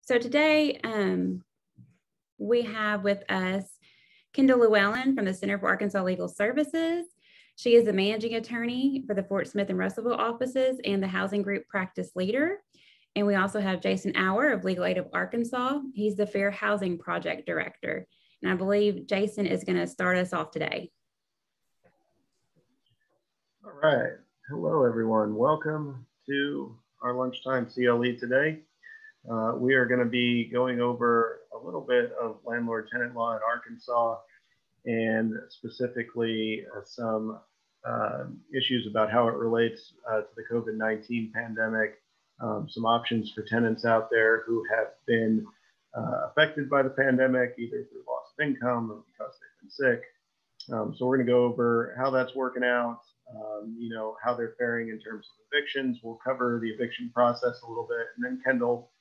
So today we have with us Kendall Lewellen from the Center for Arkansas Legal Services. She is the managing attorney for the Fort Smith and Russellville offices and the housing group practice leader. And we also have Jason Auer of Legal Aid of Arkansas. He's the Fair Housing Project Director. And I believe Jason is going to start us off today. All right. Hello, everyone. Welcome to our lunchtime CLE today. We are going to be going over a little bit of landlord tenant law in Arkansas and specifically some issues about how it relates to the COVID-19 pandemic, some options for tenants out there who have been affected by the pandemic, either through loss of income or because they've been sick. So we're going to go over how that's working out, how they're faring in terms of evictions. We'll cover the eviction process a little bit, and then Kendall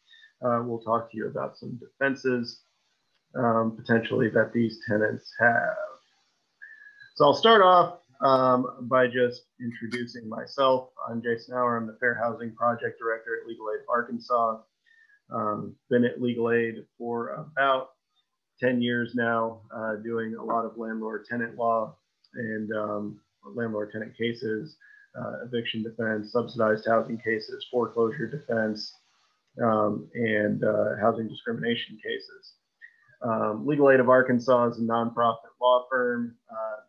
will talk to you about some defenses potentially that these tenants have. So I'll start off by just introducing myself. I'm Jason Auer. I'm the Fair Housing Project Director at Legal Aid of Arkansas. Been at Legal Aid for about 10 years now, doing a lot of landlord tenant law and landlord tenant cases, eviction defense, subsidized housing cases, foreclosure defense, and housing discrimination cases. Legal Aid of Arkansas is a nonprofit law firm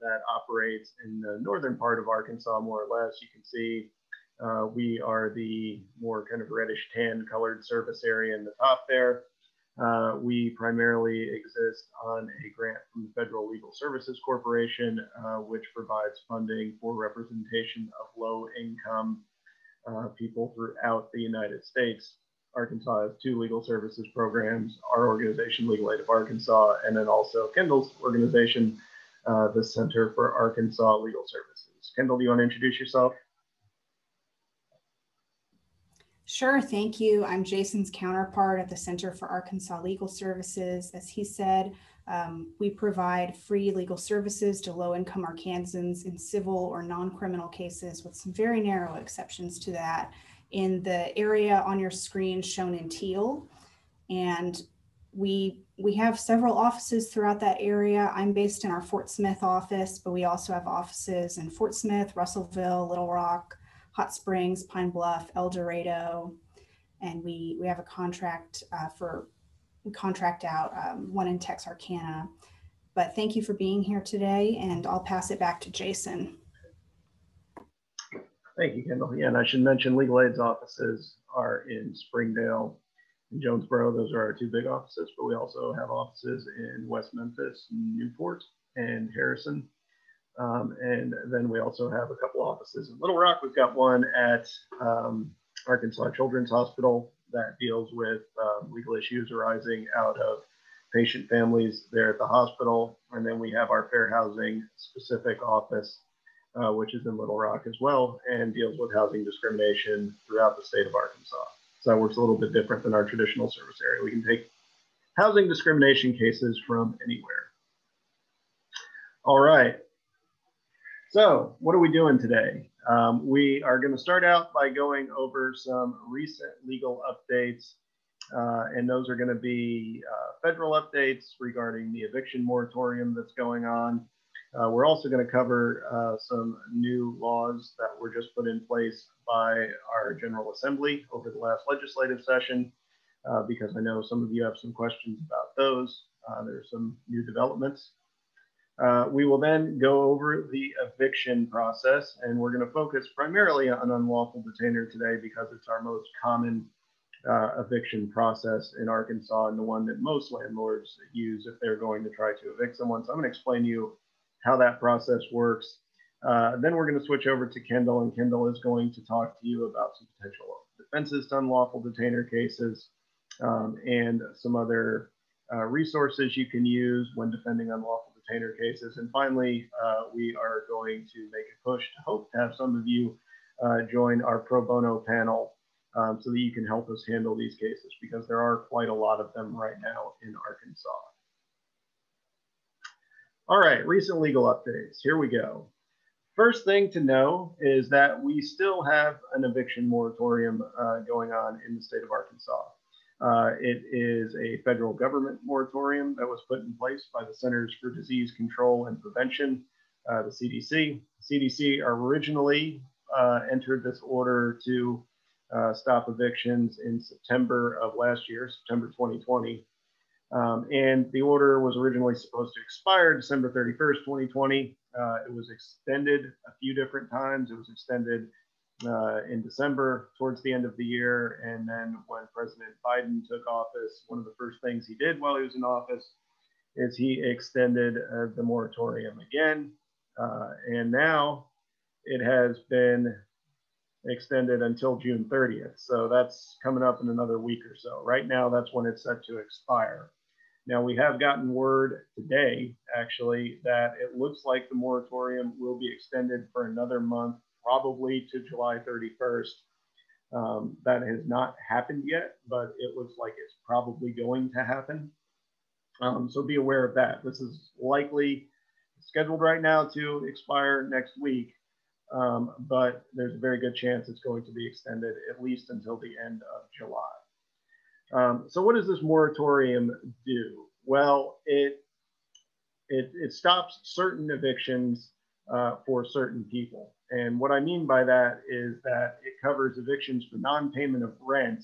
that operates in the northern part of Arkansas, more or less. You can see we are the more kind of reddish tan colored service area in the top there. We primarily exist on a grant from the Federal Legal Services Corporation, which provides funding for representation of low-income people throughout the United States. Arkansas has 2 legal services programs, our organization, Legal Aid of Arkansas, and then also Kendall's organization, the Center for Arkansas Legal Services. Kendall, do you want to introduce yourself? Sure, thank you. I'm Jason's counterpart at the Center for Arkansas Legal Services. As he said, we provide free legal services to low-income Arkansans in civil or non-criminal cases, with some very narrow exceptions to that, in the area on your screen shown in teal. And we have several offices throughout that area. I'm based in our Fort Smith office, but we also have offices in Fort Smith, Russellville, Little Rock, Hot Springs, Pine Bluff, El Dorado, and we have a contract we contract out one in Texarkana. But thank you for being here today, and I'll pass it back to Jason. Thank you, Kendall. Yeah, and I should mention Legal Aid's offices are in Springdale and Jonesboro. Those are our 2 big offices, but we also have offices in West Memphis, Newport, and Harrison. And then we also have a couple offices in Little Rock. We've got one at Arkansas Children's Hospital that deals with legal issues arising out of patient families there at the hospital. And then we have our fair housing specific office, which is in Little Rock as well, and deals with housing discrimination throughout the state of Arkansas. So that works a little bit different than our traditional service area. We can take housing discrimination cases from anywhere. All right. So what are we doing today? We are going to start out by going over some recent legal updates, and those are going to be federal updates regarding the eviction moratorium that's going on. We're also going to cover some new laws that were just put in place by our General Assembly over the last legislative session, because I know some of you have some questions about those. There's some new developments. We will then go over the eviction process, and we're going to focus primarily on unlawful detainer today because it's our most common eviction process in Arkansas and the one that most landlords use if they're going to try to evict someone. So I'm going to explain to you how that process works. Then we're going to switch over to Kendall, and Kendall is going to talk to you about some potential defenses to unlawful detainer cases and some other resources you can use when defending unlawful detainer cases. And finally, we are going to make a push to hope to have some of you join our pro bono panel so that you can help us handle these cases, because there are quite a lot of them right now in Arkansas. All right, recent legal updates. Here we go. First thing to know is that we still have an eviction moratorium going on in the state of Arkansas. It is a federal government moratorium that was put in place by the Centers for Disease Control and Prevention, the CDC. CDC originally entered this order to stop evictions in September of last year, September 2020. And the order was originally supposed to expire December 31st, 2020. It was extended a few different times. It was extended in December towards the end of the year. And then when President Biden took office, one of the first things he did while he was in office is he extended the moratorium again. And now it has been extended until June 30th. So that's coming up in another week or so. Right now, that's when it's set to expire. Now, we have gotten word today, actually, that it looks like the moratorium will be extended for another month, probably to July 31st. That has not happened yet, but it looks like it's probably going to happen. So be aware of that. This is likely scheduled right now to expire next week, but there's a very good chance it's going to be extended at least until the end of July. So what does this moratorium do? Well, it stops certain evictions for certain people. And what I mean by that is that it covers evictions for non-payment of rent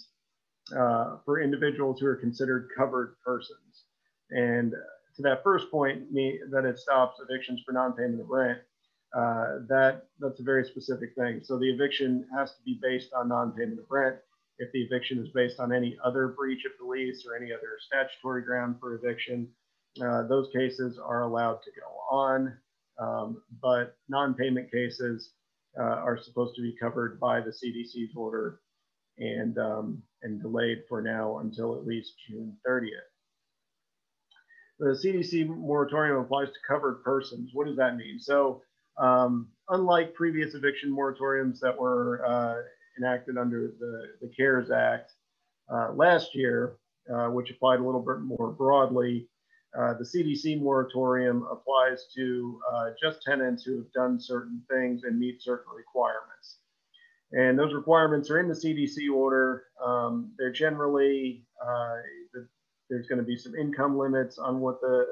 for individuals who are considered covered persons. And to that first point, that it stops evictions for non-payment of rent, that's a very specific thing. So the eviction has to be based on non-payment of rent. If the eviction is based on any other breach of the lease or any other statutory ground for eviction, those cases are allowed to go on. But non-payment cases are supposed to be covered by the CDC's order and delayed for now until at least June 30th. The CDC moratorium applies to covered persons. What does that mean? So unlike previous eviction moratoriums that were enacted under the CARES Act last year, which applied a little bit more broadly, the CDC moratorium applies to just tenants who have done certain things and meet certain requirements. And those requirements are in the CDC order. They're generally, there's going to be some income limits on what the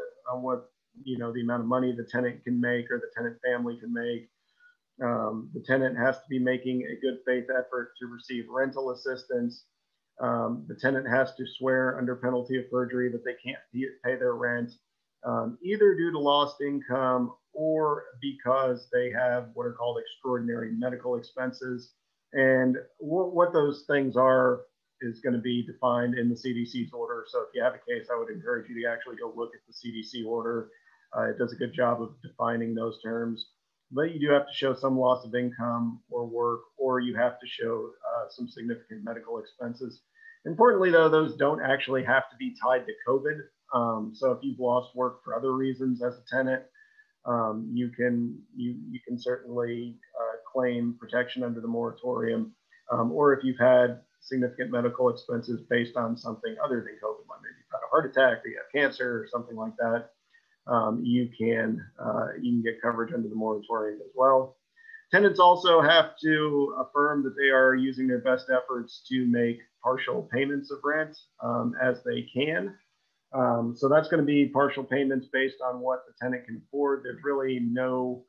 amount of money the tenant can make or the tenant family can make. The tenant has to be making a good faith effort to receive rental assistance. The tenant has to swear under penalty of perjury that they can't pay their rent, either due to lost income or because they have what are called extraordinary medical expenses. And what those things are is going to be defined in the CDC's order. So if you have a case, I would encourage you to actually go look at the CDC order. It does a good job of defining those terms. But you do have to show some loss of income or work, or you have to show some significant medical expenses. Importantly, though, those don't actually have to be tied to COVID. So if you've lost work for other reasons as a tenant, you can certainly claim protection under the moratorium. Or if you've had significant medical expenses based on something other than COVID, like maybe you've had a heart attack or you have cancer or something like that, you can get coverage under the moratorium as well. Tenants also have to affirm that they are using their best efforts to make partial payments of rent as they can. So that's going to be partial payments based on what the tenant can afford. There's really no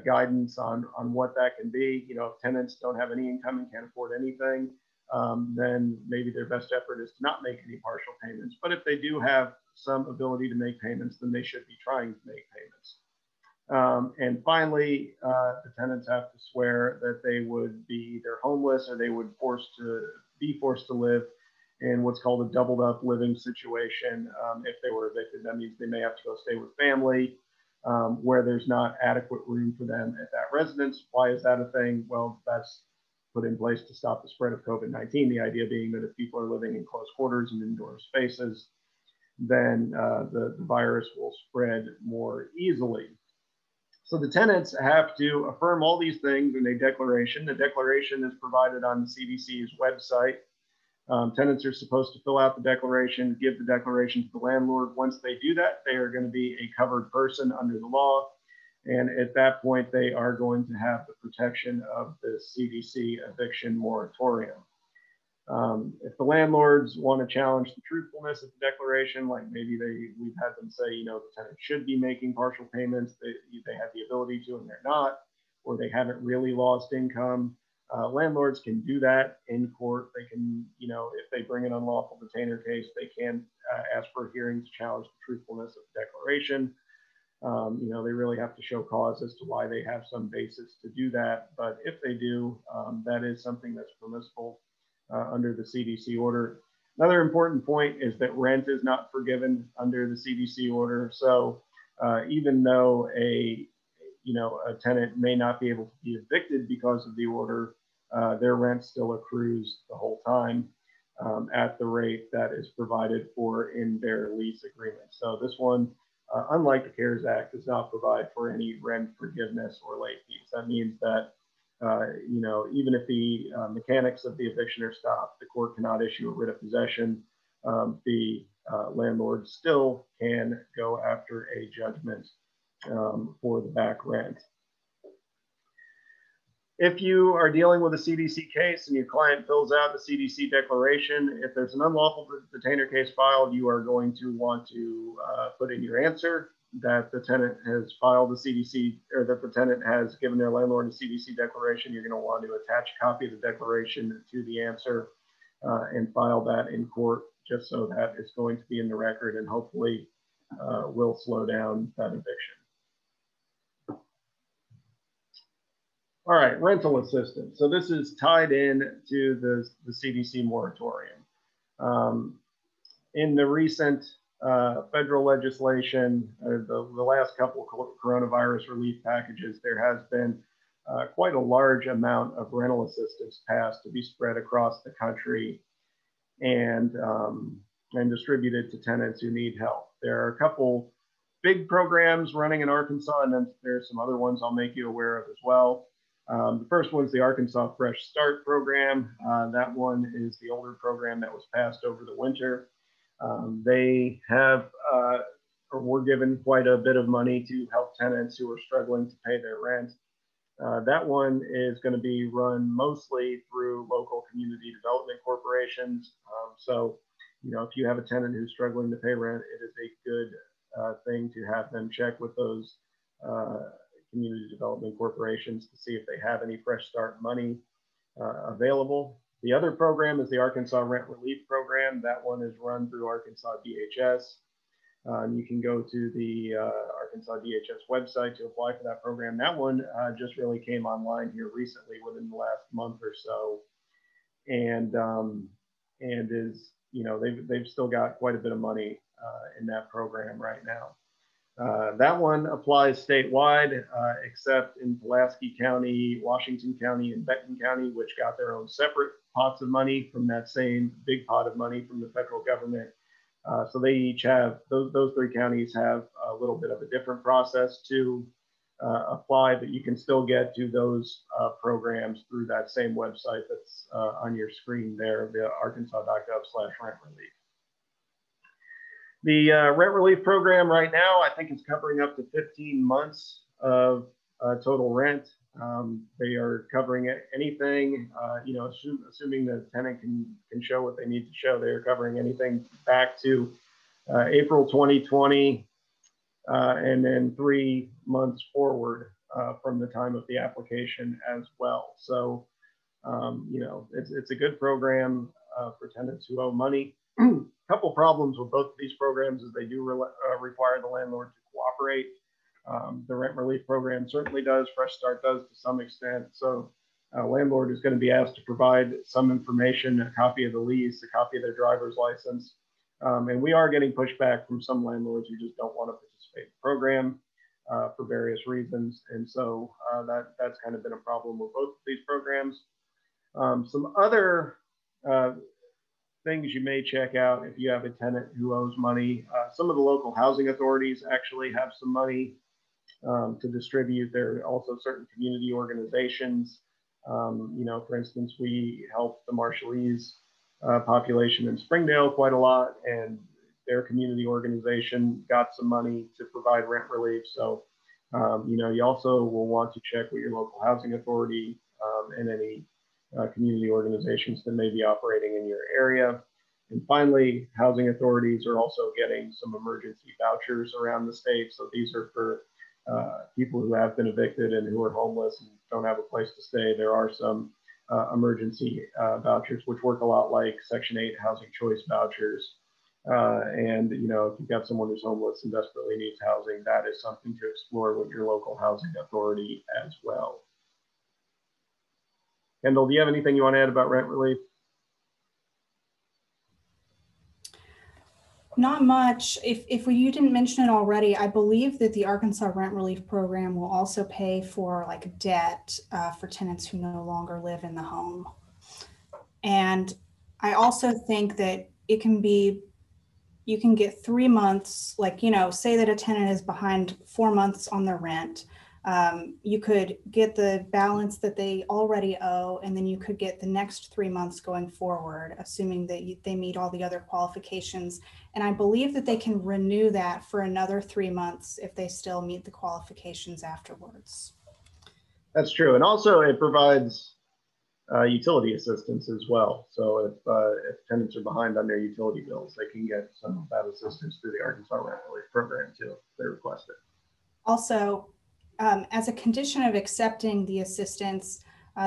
guidance on what that can be. You know, if tenants don't have any income and can't afford anything, then maybe their best effort is to not make any partial payments. But if they do have some ability to make payments, then they should be trying to make payments. And finally, the tenants have to swear that they would be either homeless or they would be forced to live in what's called a doubled up living situation. If they were evicted, that means they may have to go stay with family where there's not adequate room for them at that residence. Why is that a thing? Well, that's put in place to stop the spread of COVID-19. The idea being that if people are living in close quarters and indoor spaces, then the virus will spread more easily. So the tenants have to affirm all these things in a declaration. The declaration is provided on the CDC's website. Tenants are supposed to fill out the declaration, give the declaration to the landlord. Once they do that, they are going to be a covered person under the law. And at that point, they are going to have the protection of the CDC eviction moratorium. If the landlords want to challenge the truthfulness of the declaration, like maybe we've had them say, you know, the tenant should be making partial payments, they have the ability to and they're not, or they haven't really lost income. Landlords can do that in court. They can, you know, if they bring an unlawful detainer case, they can ask for a hearing to challenge the truthfulness of the declaration. You know, they really have to show cause as to why they have some basis to do that. But if they do, that is something that's permissible under the CDC order. Another important point is that rent is not forgiven under the CDC order. So even though a tenant may not be able to be evicted because of the order, their rent still accrues the whole time at the rate that is provided for in their lease agreement. So this one, unlike the CARES Act, does not provide for any rent forgiveness or late fees. That means that you know, even if the mechanics of the eviction are stopped, the court cannot issue a writ of possession. The landlord still can go after a judgment for the back rent. If you are dealing with a CDC case and your client fills out the CDC declaration, if there's an unlawful detainer case filed, you are going to want to put in your answer that the tenant has filed the CDC, or that the tenant has given their landlord a CDC declaration. You're going to want to attach a copy of the declaration to the answer and file that in court, just so that it's going to be in the record and hopefully will slow down that eviction. All right, rental assistance. So this is tied in to the CDC moratorium. In the recent federal legislation, the last couple of coronavirus relief packages, there has been quite a large amount of rental assistance passed to be spread across the country and distributed to tenants who need help. There are a couple big programs running in Arkansas, and then there's some other ones I'll make you aware of as well. The first one is the Arkansas Fresh Start program. That one is the older program that was passed over the winter. They have or were given quite a bit of money to help tenants who are struggling to pay their rent. That one is going to be run mostly through local community development corporations. So, you know, if you have a tenant who's struggling to pay rent, it is a good thing to have them check with those community development corporations to see if they have any Fresh Start money available. The other program is the Arkansas Rent Relief Program. That one is run through Arkansas DHS. You can go to the Arkansas DHS website to apply for that program. That one just really came online here recently within the last month or so, and is, you know, they've still got quite a bit of money in that program right now. That one applies statewide, except in Pulaski County, Washington County, and Benton County, which got their own separate pots of money from that same big pot of money from the federal government. So they each have, those three counties have a little bit of a different process to apply, but you can still get to those programs through that same website that's on your screen there, the arkansas.gov/rent-relief. The rent relief program right now, I think, is covering up to 15 months of total rent. They are covering anything, you know, assuming the tenant can show what they need to show. They are covering anything back to April 2020 and then 3 months forward from the time of the application as well. So, you know, it's a good program for tenants who owe money. Couple problems with both of these programs is they do require the landlord to cooperate. The rent relief program certainly does, Fresh Start does to some extent. So landlord is going to be asked to provide some information, a copy of the lease, a copy of their driver's license. And we are getting pushback from some landlords who just don't want to participate in the program for various reasons. And so that's kind of been a problem with both of these programs. Some other things you may check out if you have a tenant who owes money. Some of the local housing authorities actually have some money to distribute. There are also certain community organizations. You know, for instance, we help the Marshallese population in Springdale quite a lot, and their community organization got some money to provide rent relief. So, you know, you also will want to check with your local housing authority and any community organizations that may be operating in your area. And finally, housing authorities are also getting some emergency vouchers around the state. So these are for people who have been evicted and who are homeless and don't have a place to stay. There are some emergency vouchers, which work a lot like Section 8 housing choice vouchers. And, you know, if you've got someone who's homeless and desperately needs housing, that is something to explore with your local housing authority as well. Kendall, do you have anything you want to add about rent relief? Not much. If you didn't mention it already, I believe that the Arkansas Rent Relief Program will also pay for like debt for tenants who no longer live in the home. And I also think that it can be, you can get 3 months, like, you know, say that a tenant is behind 4 months on their rent. You could get the balance that they already owe, and then you could get the next 3 months going forward, assuming that they meet all the other qualifications. And I believe that they can renew that for another 3 months if they still meet the qualifications afterwards. That's true. And also it provides utility assistance as well. So if tenants are behind on their utility bills, they can get some of that assistance through the Arkansas Rent Relief Program too, if they request it. Also, as a condition of accepting the assistance,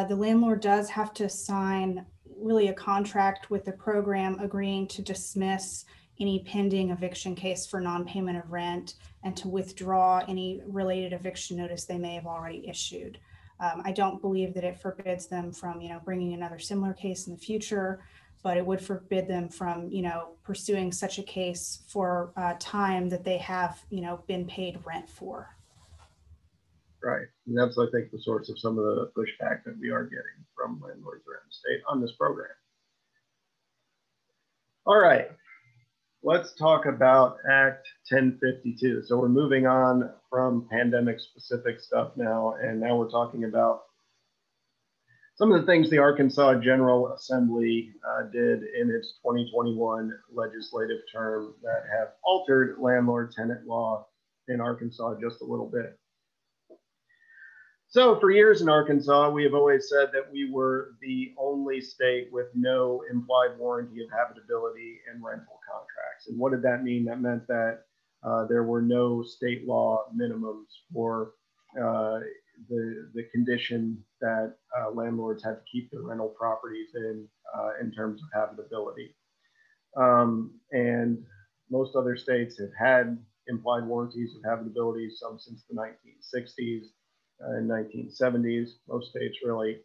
the landlord does have to sign really a contract with the program agreeing to dismiss any pending eviction case for non-payment of rent and to withdraw any related eviction notice they may have already issued. I don't believe that it forbids them from, you know, bringing another similar case in the future, but it would forbid them from, you know, pursuing such a case for time that they have, you know, been paid rent for. Right. And that's, I think, the source of some of the pushback that we are getting from landlords around the state on this program. All right. Let's talk about Act 1052. So we're moving on from pandemic specific stuff now, and now we're talking about some of the things the Arkansas General Assembly did in its 2021 legislative term that have altered landlord tenant law in Arkansas just a little bit. So for years in Arkansas, we have always said that we were the only state with no implied warranty of habitability in rental contracts. And what did that mean? That meant that there were no state law minimums for the condition that landlords had to keep their rental properties in terms of habitability. And most other states have had implied warranties of habitability, some since the 1960s. In 1970s, most states really.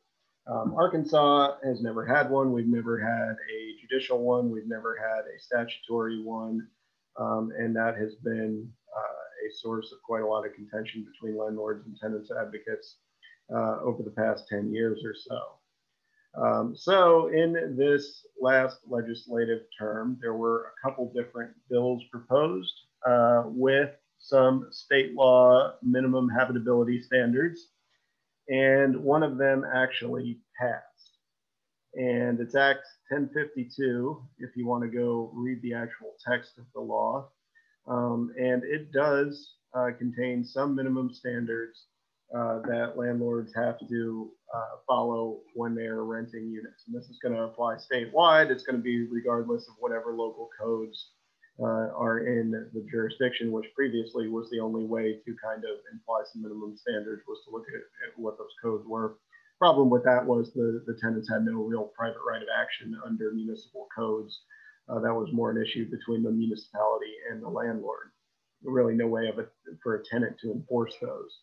Arkansas has never had one. We've never had a judicial one. We've never had a statutory one. And that has been a source of quite a lot of contention between landlords and tenants advocates over the past 10 years or so. So in this last legislative term, there were a couple different bills proposed with some state law minimum habitability standards, and one of them actually passed. And it's Act 1052, if you want to go read the actual text of the law. And it does contain some minimum standards that landlords have to follow when they are renting units. And this is going to apply statewide. It's going to be regardless of whatever local codes are in the jurisdiction, which previously was the only way to kind of imply some minimum standards, was to look at what those codes were. Problem with that was the tenants had no real private right of action under municipal codes. That was more an issue between the municipality and the landlord. Really no way for a tenant to enforce those.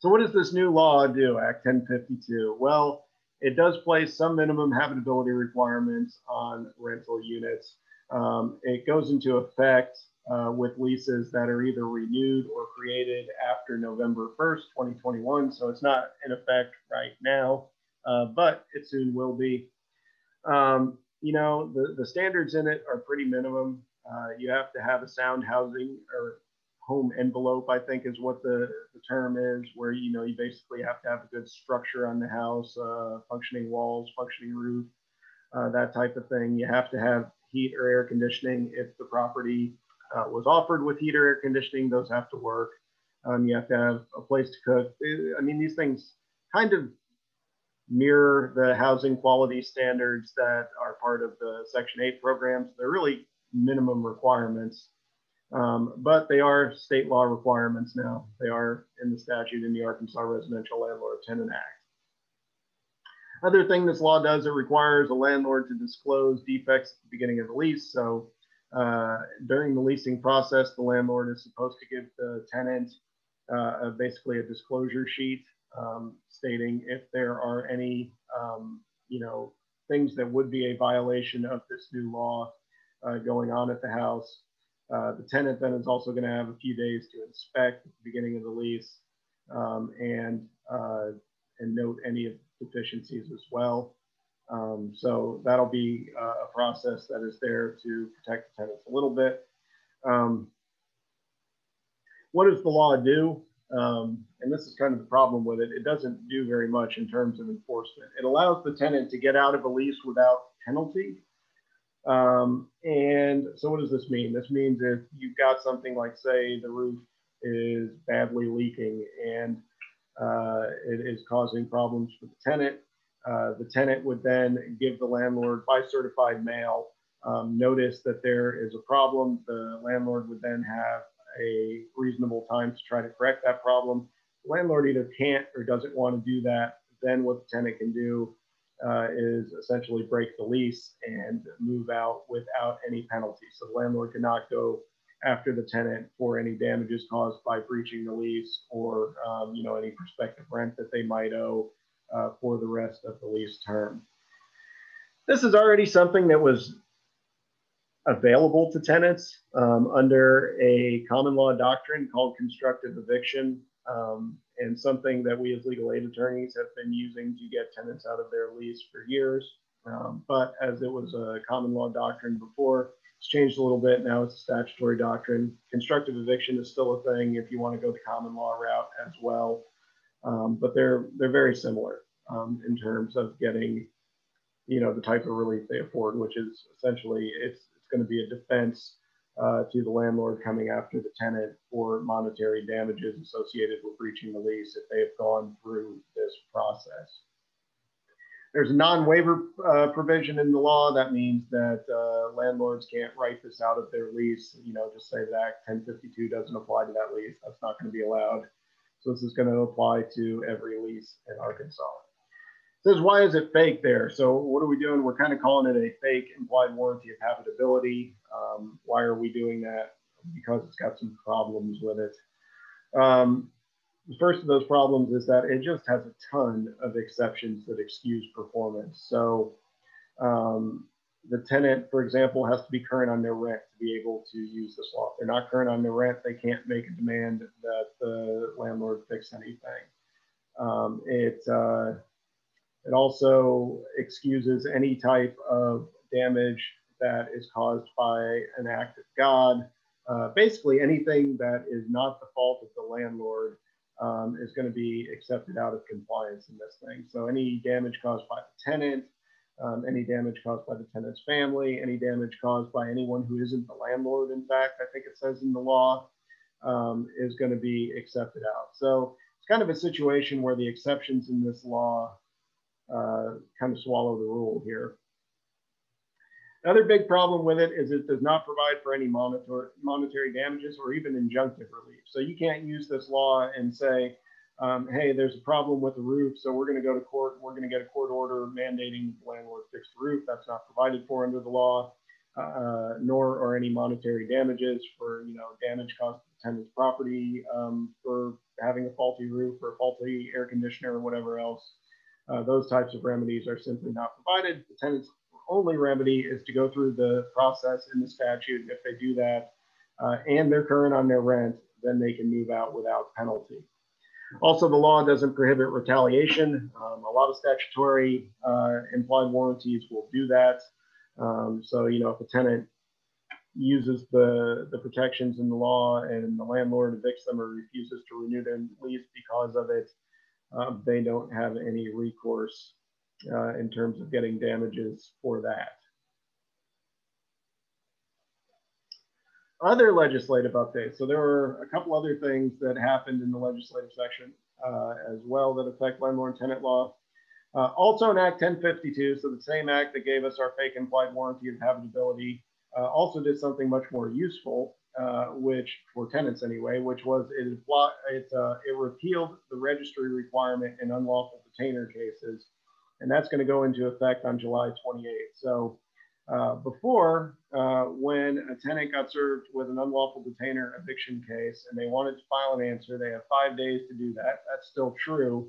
So what does this new law do, Act 1052? Well, it does place some minimum habitability requirements on rental units. It goes into effect with leases that are either renewed or created after November 1st, 2021. So it's not in effect right now, but it soon will be. You know, the standards in it are pretty minimum. You have to have a sound housing or home envelope, I think is what the term is, where, you know, you basically have to have a good structure on the house, functioning walls, functioning roof, that type of thing. You have to have heat or air conditioning. If the property was offered with heat or air conditioning, those have to work. You have to have a place to cook. I mean, these things kind of mirror the housing quality standards that are part of the Section 8 programs. They're really minimum requirements, but they are state law requirements now. They are in the statute in the Arkansas Residential Landlord Tenant Act. Other thing this law does, it requires a landlord to disclose defects at the beginning of the lease. So during the leasing process, the landlord is supposed to give the tenant basically a disclosure sheet stating if there are any, things that would be a violation of this new law going on at the house. The tenant then is also going to have a few days to inspect at the beginning of the lease and note any of the deficiencies as well. So that'll be a process that is there to protect the tenants a little bit. What does the law do? And this is kind of the problem with it. It doesn't do very much in terms of enforcement. It allows the tenant to get out of a lease without penalty. And so what does this mean? This means if you've got something like, say, the roof is badly leaking and it is causing problems for the tenant would then give the landlord by certified mail notice that there is a problem. The landlord would then have a reasonable time to try to correct that problem. The landlord either can't or doesn't want to do that. Then what the tenant can do is essentially break the lease and move out without any penalty. So the landlord cannot go after the tenant for any damages caused by breaching the lease or any prospective rent that they might owe for the rest of the lease term. This is already something that was available to tenants under a common law doctrine called constructive eviction, and something that we as legal aid attorneys have been using to get tenants out of their lease for years. But as it was a common law doctrine before, it's changed a little bit. Now it's a statutory doctrine. Constructive eviction is still a thing if you want to go the common law route as well. But they're very similar in terms of getting, the type of relief they afford, which is essentially it's going to be a defense to the landlord coming after the tenant for monetary damages associated with breaching the lease if they have gone through this process. There's a non-waiver provision in the law. That means that landlords can't write this out of their lease, just say that Act 1052 doesn't apply to that lease. That's not going to be allowed. So this is going to apply to every lease in Arkansas. It says, why is it fake there? So what are we doing? We're kind of calling it a fake implied warranty of habitability. Why are we doing that? Because it's got some problems with it. The first of those problems is that it just has a ton of exceptions that excuse performance. So the tenant, for example, has to be current on their rent to be able to use this law. If they're not current on their rent, they can't make a demand that the landlord fix anything. It also excuses any type of damage that is caused by an act of God. Basically, anything that is not the fault of the landlord is going to be accepted out of compliance in this thing. So any damage caused by the tenant, any damage caused by the tenant's family, any damage caused by anyone who isn't the landlord, in fact, I think it says in the law, is going to be accepted out. So it's kind of a situation where the exceptions in this law kind of swallow the rule here. Another big problem with it is it does not provide for any monetary damages or even injunctive relief. So you can't use this law and say, hey, there's a problem with the roof, so we're going to go to court. We're going to get a court order mandating the landlord fix the roof. That's not provided for under the law, nor are any monetary damages for damage caused to the tenant's property for having a faulty roof or a faulty air conditioner or whatever else. Those types of remedies are simply not provided. The tenant's only remedy is to go through the process in the statute. If they do that and they're current on their rent, then they can move out without penalty. Also, the law doesn't prohibit retaliation. A lot of statutory implied warranties will do that. So, if a tenant uses the protections in the law and the landlord evicts them or refuses to renew their lease because of it, they don't have any recourse in terms of getting damages for that. Other legislative updates. So there were a couple other things that happened in the legislative section as well that affect landlord tenant law. Also in Act 1052, so the same act that gave us our fake implied warranty of habitability, also did something much more useful, which for tenants anyway, which was it repealed the registry requirement in unlawful detainer cases, and that's going to go into effect on July 28th. So before, when a tenant got served with an unlawful detainer eviction case and they wanted to file an answer, they have 5 days to do that. That's still true.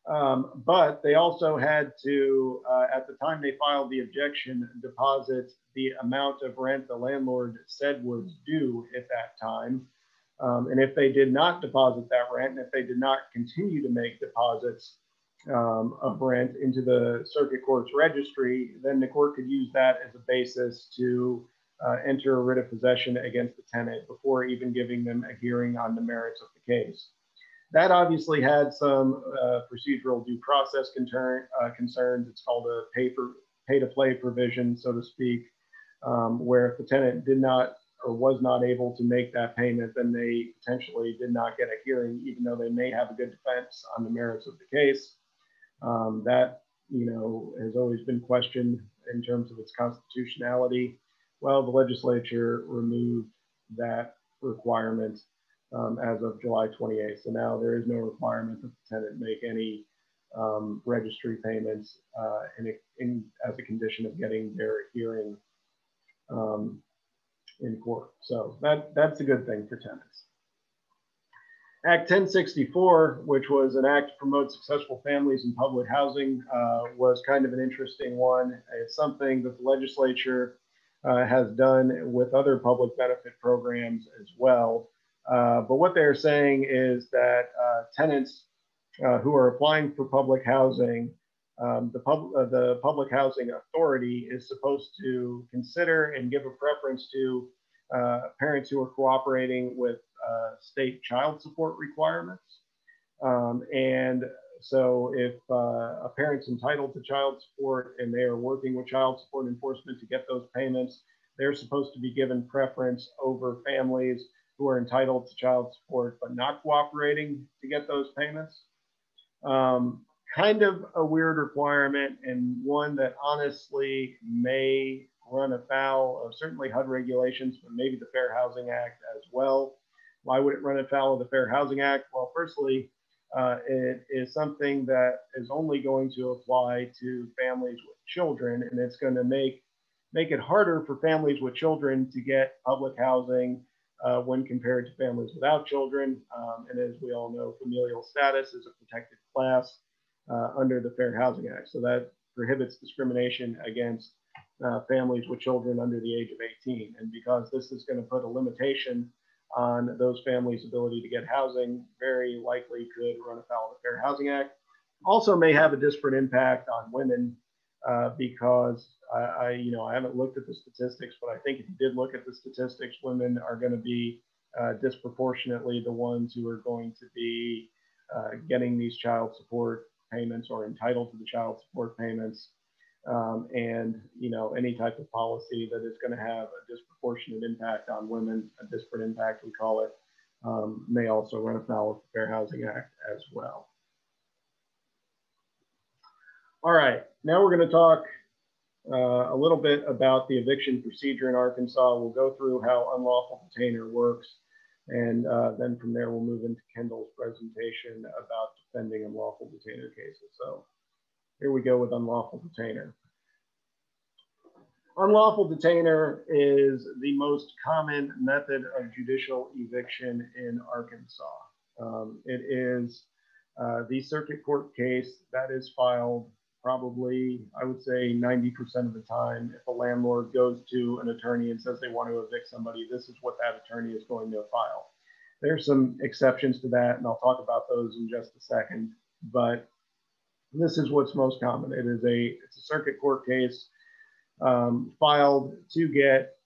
But they also had to, at the time they filed the objection, deposit the amount of rent the landlord said was due at that time. And if they did not deposit that rent, and if they did not continue to make deposits of rent into the circuit court's registry, then the court could use that as a basis to enter a writ of possession against the tenant before even giving them a hearing on the merits of the case. That obviously had some procedural due process concerns. It's called a pay-to-play provision, so to speak, where if the tenant did not or was not able to make that payment, then they potentially did not get a hearing, even though they may have a good defense on the merits of the case. That, you know, has always been questioned in terms of its constitutionality. Well, the legislature removed that requirement as of July 28th. So now there is no requirement that the tenant make any registry payments as a condition of getting their hearing in court. So that's a good thing for tenants. Act 1064, which was an act to promote successful families in public housing, was kind of an interesting one. It's something that the legislature has done with other public benefit programs as well. But what they're saying is that tenants who are applying for public housing, the Public Housing Authority is supposed to consider and give a preference to parents who are cooperating with state child support requirements. And so if a parent's entitled to child support and they are working with child support enforcement to get those payments, they're supposed to be given preference over families who are entitled to child support but not cooperating to get those payments. Kind of a weird requirement, and one that honestly may run afoul of certainly HUD regulations, but maybe the Fair Housing Act as well. Why would it run afoul of the Fair Housing Act? Well, firstly, it is something that is only going to apply to families with children, and it's going to make it harder for families with children to get public housing when compared to families without children. And as we all know, familial status is a protected class under the Fair Housing Act. So that prohibits discrimination against families with children under the age of 18. And because this is going to put a limitation on those families' ability to get housing, very likely could run afoul of the Fair Housing Act. Also may have a disparate impact on women because I haven't looked at the statistics, but I think if you did look at the statistics, women are going to be disproportionately the ones who are going to be getting these child support payments or entitled to the child support payments. And any type of policy that is going to have a disproportionate impact on women, a disparate impact we call it, may also run afoul of the Fair Housing Act as well. All right, now we're going to talk a little bit about the eviction procedure in Arkansas. We'll go through how unlawful detainer works, and then from there we'll move into Kendall's presentation about defending unlawful detainer cases. So here we go with unlawful detainer. Unlawful detainer is the most common method of judicial eviction in Arkansas. It is the circuit court case that is filed probably, I would say 90% of the time. If a landlord goes to an attorney and says they want to evict somebody, this is what that attorney is going to file. There's some exceptions to that, and I'll talk about those in just a second, but this is what's most common. It's a circuit court case filed to get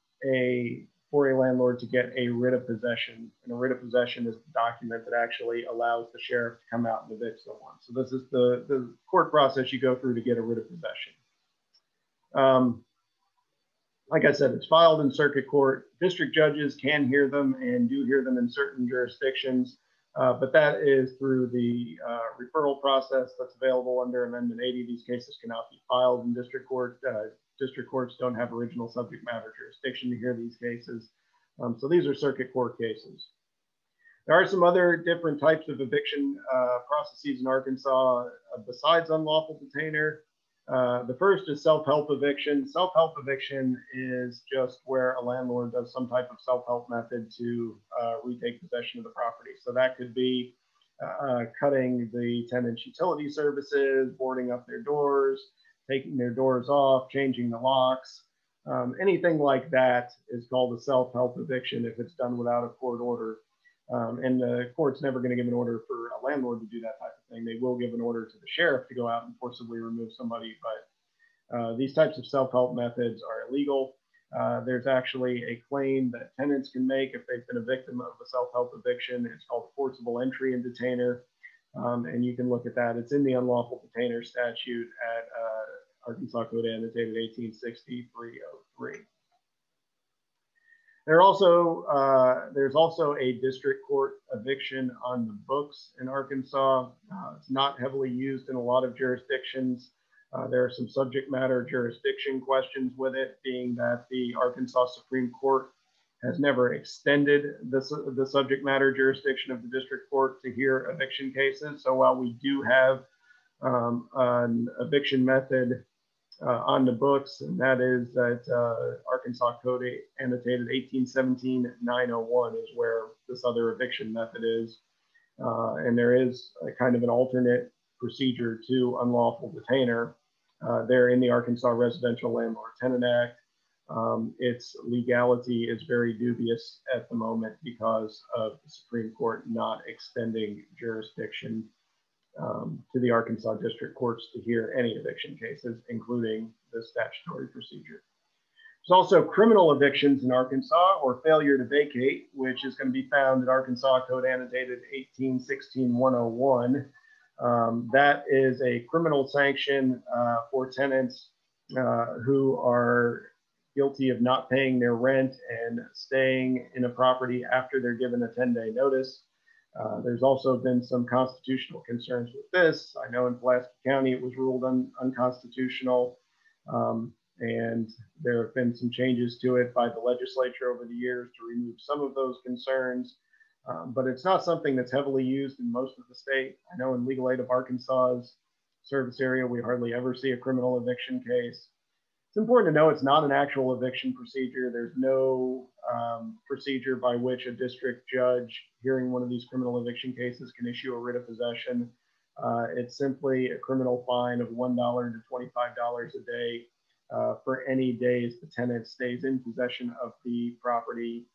for a landlord to get a writ of possession. And a writ of possession is the document that actually allows the sheriff to come out and evict someone. So this is the court process you go through to get a writ of possession. Like I said, it's filed in circuit court. District judges can hear them and do hear them in certain jurisdictions. But that is through the referral process that's available under Amendment 80. These cases cannot be filed in district court. District courts don't have original subject matter jurisdiction to hear these cases. So these are circuit court cases. There are some other different types of eviction processes in Arkansas besides unlawful detainer. The first is self-help eviction. Self-help eviction is just where a landlord does some type of self-help method to retake possession of the property. So that could be cutting the tenant's utility services, boarding up their doors, taking their doors off, changing the locks. Anything like that is called a self-help eviction if it's done without a court order. And the court's never going to give an order for a landlord to do that type of thing. They will give an order to the sheriff to go out and forcibly remove somebody, but these types of self-help methods are illegal. There's actually a claim that tenants can make if they've been a victim of a self-help eviction. It's called forcible entry and detainer, and you can look at that. It's in the unlawful detainer statute at Arkansas Code Annotated 1860-303. There's also a district court eviction on the books in Arkansas. It's not heavily used in a lot of jurisdictions. There are some subject matter jurisdiction questions with it, being that the Arkansas Supreme Court has never extended the subject matter jurisdiction of the district court to hear eviction cases. So while we do have an eviction method on the books, and that is that Arkansas Code Annotated 1817-901 is where this other eviction method is. And there is a kind of an alternate procedure to unlawful detainer. They're in the Arkansas Residential Landlord Tenant Act. Its legality is very dubious at the moment because of the Supreme Court not extending jurisdiction to the Arkansas district courts to hear any eviction cases, including the statutory procedure. There's also criminal evictions in Arkansas, or failure to vacate, which is going to be found in Arkansas Code Annotated 1816-101. That is a criminal sanction for tenants who are guilty of not paying their rent and staying in a property after they're given a 10-day notice. There's also been some constitutional concerns with this. I know in Pulaski County it was ruled unconstitutional, and there have been some changes to it by the legislature over the years to remove some of those concerns. But it's not something that's heavily used in most of the state. I know in Legal Aid of Arkansas's service area, we hardly ever see a criminal eviction case. It's important to know it's not an actual eviction procedure. There's no procedure by which a district judge hearing one of these criminal eviction cases can issue a writ of possession. It's simply a criminal fine of $1 to $25 a day for any days the tenant stays in possession of the property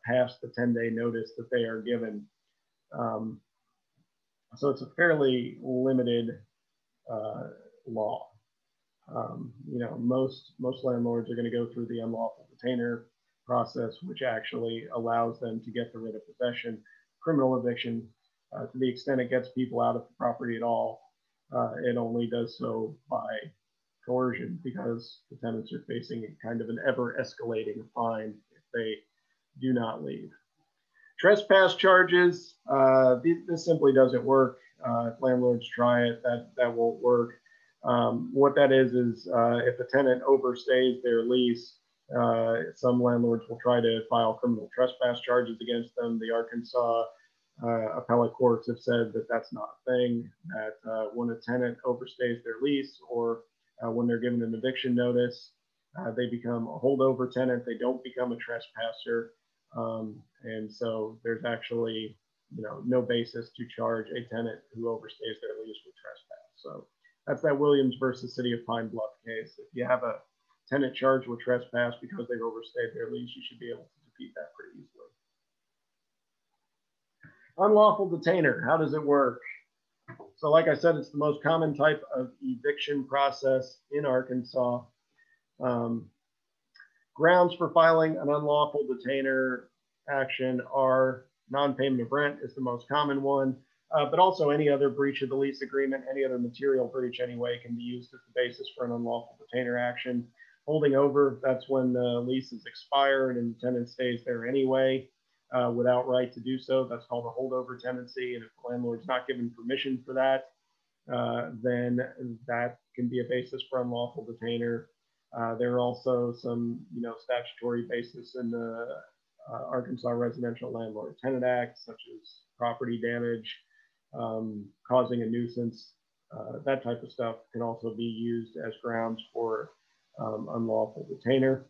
past the 10-day notice that they are given. So it's a fairly limited law. You know, most landlords are going to go through the unlawful detainer process, which actually allows them to get the writ of possession. Criminal eviction, to the extent it gets people out of the property at all, it only does so by coercion, because the tenants are facing a kind of an ever-escalating fine if they do not leave. Trespass charges, this simply doesn't work. If landlords try it, that won't work. What that is if a tenant overstays their lease, some landlords will try to file criminal trespass charges against them. The Arkansas appellate courts have said that that's not a thing, that when a tenant overstays their lease, or when they're given an eviction notice, they become a holdover tenant. They don't become a trespasser. And so there's actually, you know, no basis to charge a tenant who overstays their lease with trespass. So that's that Williams versus City of Pine Bluff case. If you have a tenant charged with trespass because they've overstayed their lease, you should be able to defeat that pretty easily. Unlawful detainer, how does it work? So like I said, it's the most common type of eviction process in Arkansas. Grounds for filing an unlawful detainer action are non-payment of rent is the most common one, but also any other breach of the lease agreement, any other material breach anyway, can be used as the basis for an unlawful detainer action. Holding over, that's when the lease is expired and the tenant stays there anyway. without right to do so. That's called a holdover tenancy. And if the landlord's not given permission for that, then that can be a basis for unlawful detainer. There are also some, statutory basis in the Arkansas Residential Landlord Tenant Act, such as property damage, causing a nuisance. That type of stuff can also be used as grounds for unlawful detainer.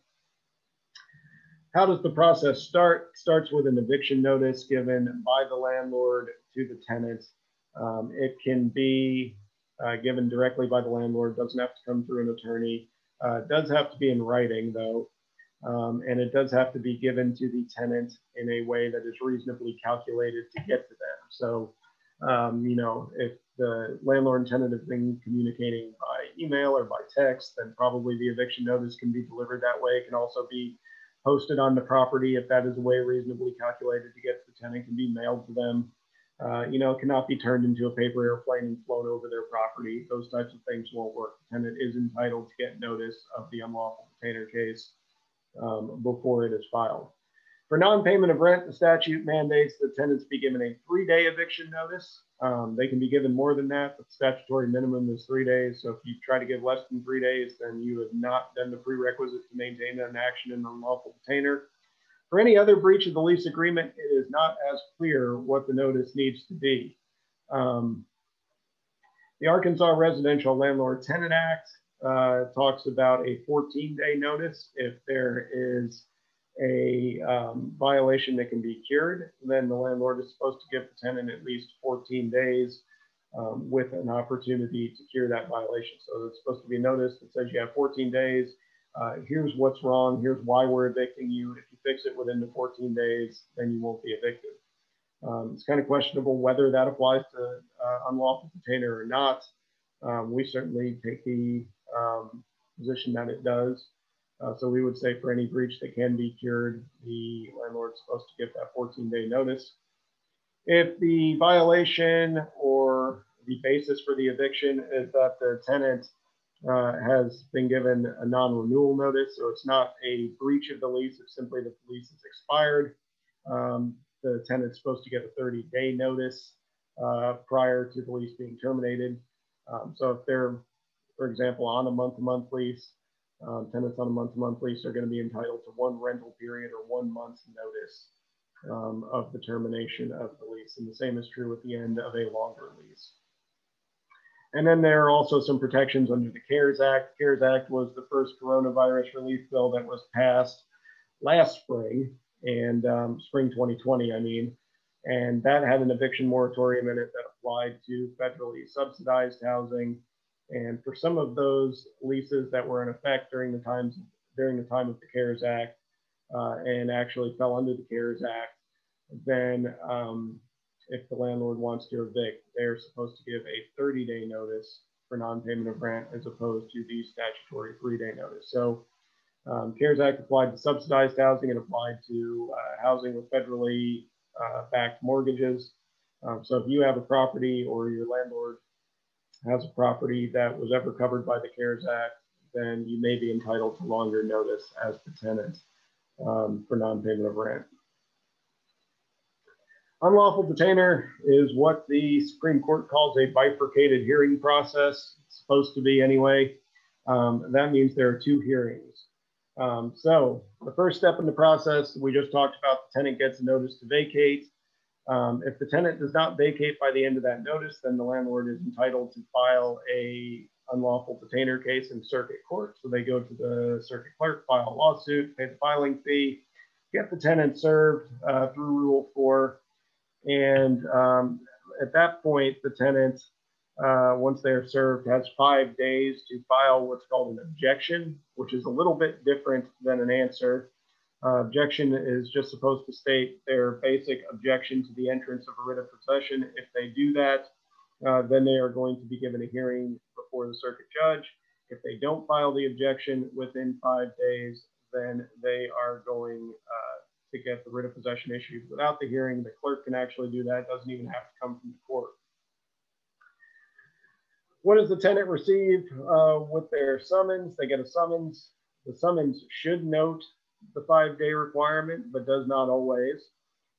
How does the process start? It starts with an eviction notice given by the landlord to the tenant. It can be given directly by the landlord, doesn't have to come through an attorney. It does have to be in writing though, and it does have to be given to the tenant in a way that is reasonably calculated to get to them. So, if the landlord and tenant have been communicating by email or by text, then probably the eviction notice can be delivered that way. It can also be posted on the property if that is a way reasonably calculated to get to the tenant, can be mailed to them. It cannot be turned into a paper airplane and flown over their property. Those types of things won't work. The tenant is entitled to get notice of the unlawful detainer case before it is filed. For non-payment of rent, the statute mandates that tenants be given a 3-day eviction notice. They can be given more than that, but the statutory minimum is 3 days. So if you try to give less than 3 days, then you have not done the prerequisite to maintain an action in unlawful detainer. For any other breach of the lease agreement, it is not as clear what the notice needs to be. The Arkansas Residential Landlord Tenant Act talks about a 14-day notice. If there is a violation that can be cured, then the landlord is supposed to give the tenant at least 14 days with an opportunity to cure that violation. So it's supposed to be a notice that says you have 14 days. Here's what's wrong. Here's why we're evicting you. If you fix it within the 14 days, then you won't be evicted. It's kind of questionable whether that applies to unlawful detainer or not. We certainly take the position that it does. So we would say for any breach that can be cured, the landlord is supposed to give that 14-day notice. If the violation or the basis for the eviction is that the tenant has been given a non-renewal notice, so it's not a breach of the lease, it's simply that the lease is expired. The tenant's supposed to get a 30-day notice prior to the lease being terminated. So if they're, for example, on a month-to-month lease, tenants on a month-to-month lease are going to be entitled to 1 rental period or 1 month's notice of the termination of the lease. And the same is true at the end of a longer lease. And then there are also some protections under the CARES Act. The CARES Act was the first coronavirus relief bill that was passed last spring, and spring 2020, I mean. And that had an eviction moratorium in it that applied to federally subsidized housing. And for some of those leases that were in effect during the time of the CARES Act and actually fell under the CARES Act, then if the landlord wants to evict, they're supposed to give a 30-day notice for non-payment of rent as opposed to the statutory 3-day notice. So CARES Act applied to subsidized housing. It applied to housing with federally backed mortgages. So if you have a property or your landlord has a property that was ever covered by the CARES Act, then you may be entitled to longer notice as the tenant for non-payment of rent. Unlawful detainer is what the Supreme Court calls a bifurcated hearing process. It's supposed to be anyway. That means there are 2 hearings. So the first step in the process, we just talked about, the tenant gets a notice to vacate. If the tenant does not vacate by the end of that notice, then the landlord is entitled to file a unlawful detainer case in circuit court. So they go to the circuit clerk, file a lawsuit, pay the filing fee, get the tenant served through Rule 4. And at that point, the tenant, once they're served, has 5 days to file what's called an objection, which is a little bit different than an answer. Objection is just supposed to state their basic objection to the entrance of a writ of possession. If they do that, then they are going to be given a hearing before the circuit judge. If they don't file the objection within 5 days, then they are going to get the writ of possession issued without the hearing. The clerk can actually do that. It doesn't even have to come from the court. What does the tenant receive with their summons? They get a summons. The summons should note the 5-day requirement, but does not always.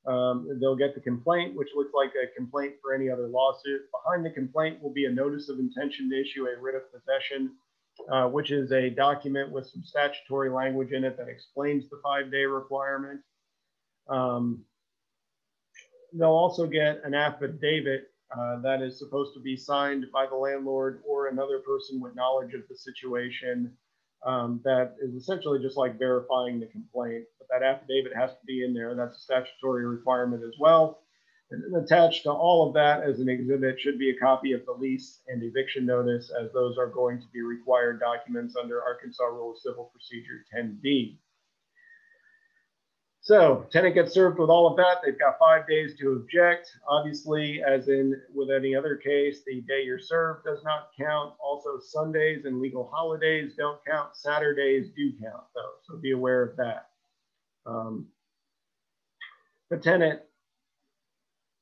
They'll get the complaint, which looks like a complaint for any other lawsuit. Behind the complaint will be a notice of intention to issue a writ of possession, which is a document with some statutory language in it that explains the 5-day requirement. They'll also get an affidavit that is supposed to be signed by the landlord or another person with knowledge of the situation, that is essentially just like verifying the complaint. But that affidavit has to be in there. That's a statutory requirement as well. And attached to all of that as an exhibit should be a copy of the lease and eviction notice, as those are going to be required documents under Arkansas Rule of Civil Procedure 10B. So tenant gets served with all of that. They've got 5 days to object. Obviously, as in with any other case, the day you're served does not count. Also, Sundays and legal holidays don't count. Saturdays do count, though, so be aware of that. The tenant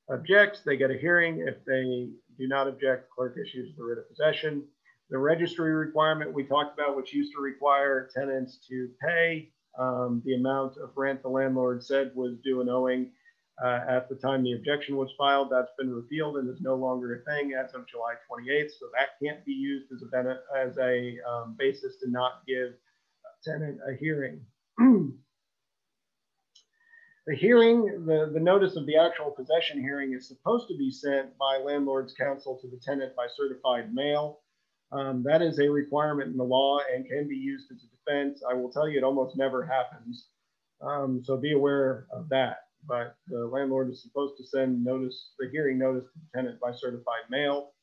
objects, they get a hearing. If they do not object, the clerk issues the writ of possession. The registry requirement we talked about, which used to require tenants to pay the amount of rent the landlord said was due and owing at the time the objection was filed, that's been repealed and is no longer a thing as of July 28th. So that can't be used as a basis to not give a tenant a hearing. The hearing, the notice of the actual possession hearing is supposed to be sent by landlord's counsel to the tenant by certified mail. That is a requirement in the law and can be used as a defense. I will tell you, it almost never happens. So be aware of that. But the landlord is supposed to send notice, the hearing notice to the tenant by certified mail.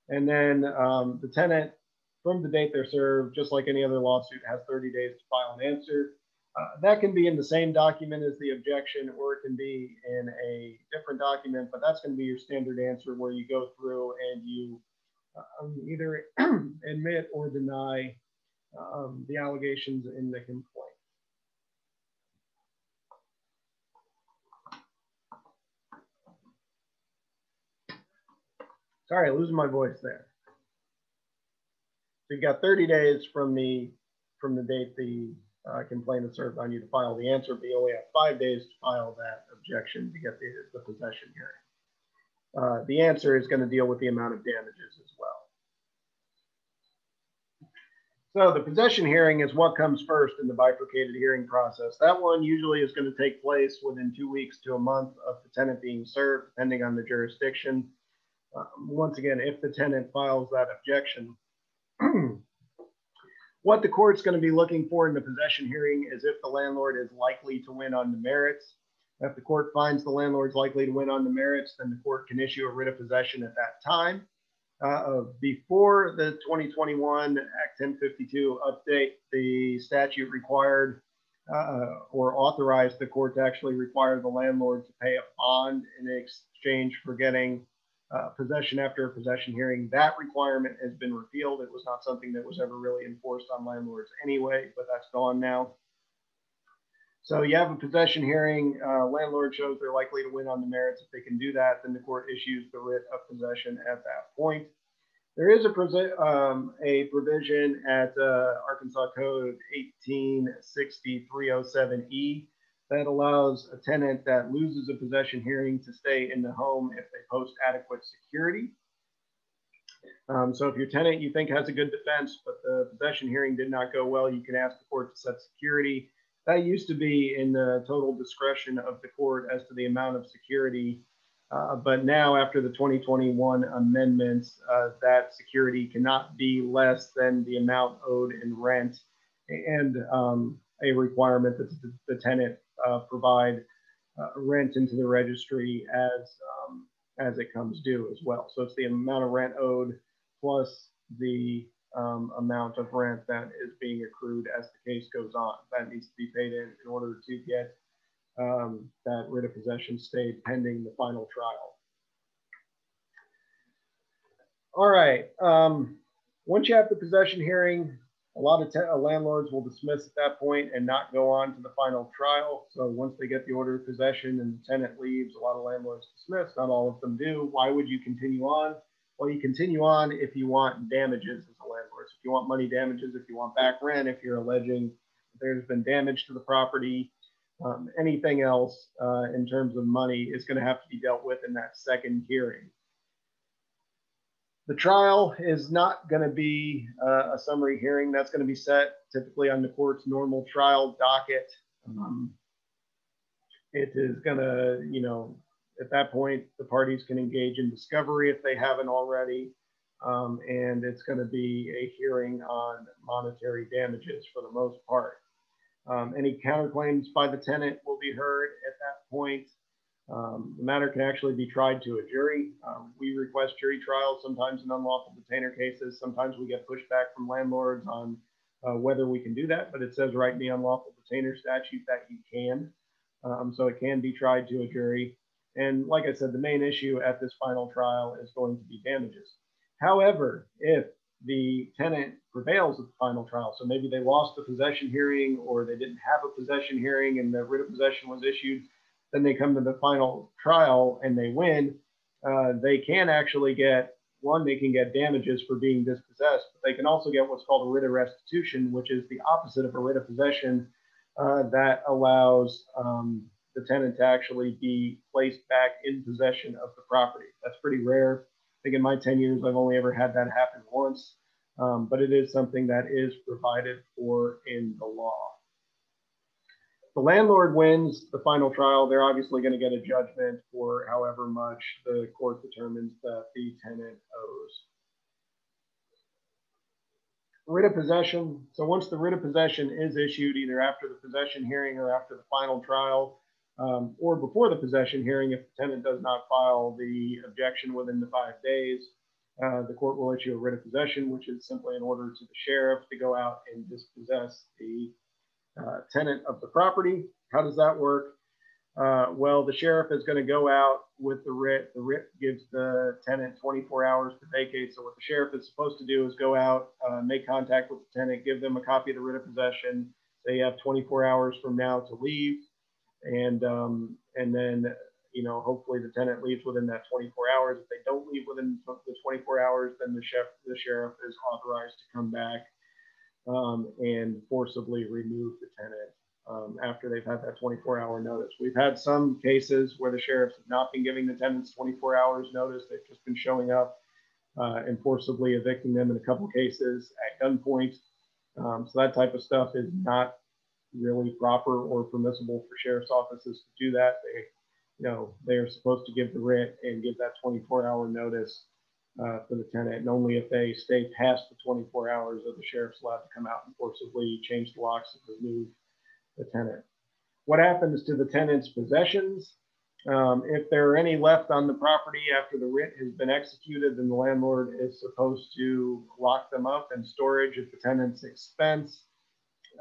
And then the tenant, from the date they're served, just like any other lawsuit, has 30 days to file an answer. That can be in the same document as the objection, or it can be in a different document, but that's going to be your standard answer where you go through and you either admit or deny the allegations in the complaint. Sorry, losing my voice there. So you got 30 days from the date the complaint is served on you to file the answer, but you only have 5 days to file that objection to get the possession hearing. The answer is going to deal with the amount of damages as well. So the possession hearing is what comes first in the bifurcated hearing process. That one usually is going to take place within 2 weeks to a month of the tenant being served, depending on the jurisdiction. Once again, if the tenant files that objection, what the court's going to be looking for in the possession hearing is if the landlord is likely to win on the merits. If the court finds the landlord's likely to win on the merits, then the court can issue a writ of possession at that time. Before the 2021 Act 1052 update, the statute required or authorized the court to actually require the landlord to pay a bond in exchange for getting possession after a possession hearing. That requirement has been repealed. It was not something that was ever really enforced on landlords anyway, but that's gone now. So you have a possession hearing, landlord shows they're likely to win on the merits. If they can do that, then the court issues the writ of possession at that point. There is a provision at Arkansas Code 1860307E that allows a tenant that loses a possession hearing to stay in the home if they post adequate security. So if your tenant you think has a good defense, but the possession hearing did not go well, you can ask the court to set security. That used to be in the total discretion of the court as to the amount of security. But now after the 2021 amendments, that security cannot be less than the amount owed in rent, and a requirement that the tenant provide rent into the registry as it comes due as well. So it's the amount of rent owed plus the amount of rent that is being accrued as the case goes on. That needs to be paid in order to get that writ of possession stayed pending the final trial. All right, once you have the possession hearing, a lot of landlords will dismiss at that point and not go on to the final trial. So once they get the order of possession and the tenant leaves, a lot of landlords dismiss, not all of them do. Why would you continue on? Well, you continue on if you want damages as a landlord. So if you want money damages, if you want back rent, if you're alleging there's been damage to the property, Anything else in terms of money is going to have to be dealt with in that second hearing. The trial is not going to be a summary hearing. That's going to be set typically on the court's normal trial docket. It is going to, you know, at that point, the parties can engage in discovery if they haven't already. And it's going to be a hearing on monetary damages for the most part. Any counterclaims by the tenant will be heard at that point. The matter can actually be tried to a jury. We request jury trials sometimes in unlawful detainer cases. Sometimes we get pushback from landlords on whether we can do that, but it says right in the unlawful detainer statute that you can. So it can be tried to a jury. And like I said, the main issue at this final trial is going to be damages. However, if the tenant prevails at the final trial, so maybe they lost the possession hearing or they didn't have a possession hearing and the writ of possession was issued, then they come to the final trial and they win, they can actually get, one, they can get damages for being dispossessed, but they can also get what's called a writ of restitution, which is the opposite of a writ of possession that allows the tenant to actually be placed back in possession of the property. That's pretty rare. I think in my 10 years, I've only ever had that happen once, but it is something that is provided for in the law. The landlord wins the final trial. They're obviously going to get a judgment for however much the court determines that the tenant owes. Writ of possession. So once the writ of possession is issued, either after the possession hearing or after the final trial, or before the possession hearing, if the tenant does not file the objection within the 5 days, the court will issue a writ of possession, which is simply an order to the sheriff to go out and dispossess the tenant of the property. How does that work? Well, the sheriff is going to go out with the writ. The writ gives the tenant 24 hours to vacate. So what the sheriff is supposed to do is go out, make contact with the tenant, give them a copy of the writ of possession. They have 24 hours from now to leave. And then, you know, hopefully the tenant leaves within that 24 hours. If they don't leave within the 24 hours, then the sheriff is authorized to come back and forcibly remove the tenant after they've had that 24-hour notice. We've had some cases where the sheriffs have not been giving the tenants 24 hours notice. They've just been showing up and forcibly evicting them in a couple cases at gunpoint. So that type of stuff is not really proper or permissible for sheriff's offices to do that. They are supposed to give the writ and give that 24-hour notice for the tenant, and only if they stay past the 24 hours are the sheriff's allowed to come out and forcibly change the locks and remove the tenant. What happens to the tenant's possessions? If there are any left on the property after the writ has been executed, then the landlord is supposed to lock them up in storage at the tenant's expense.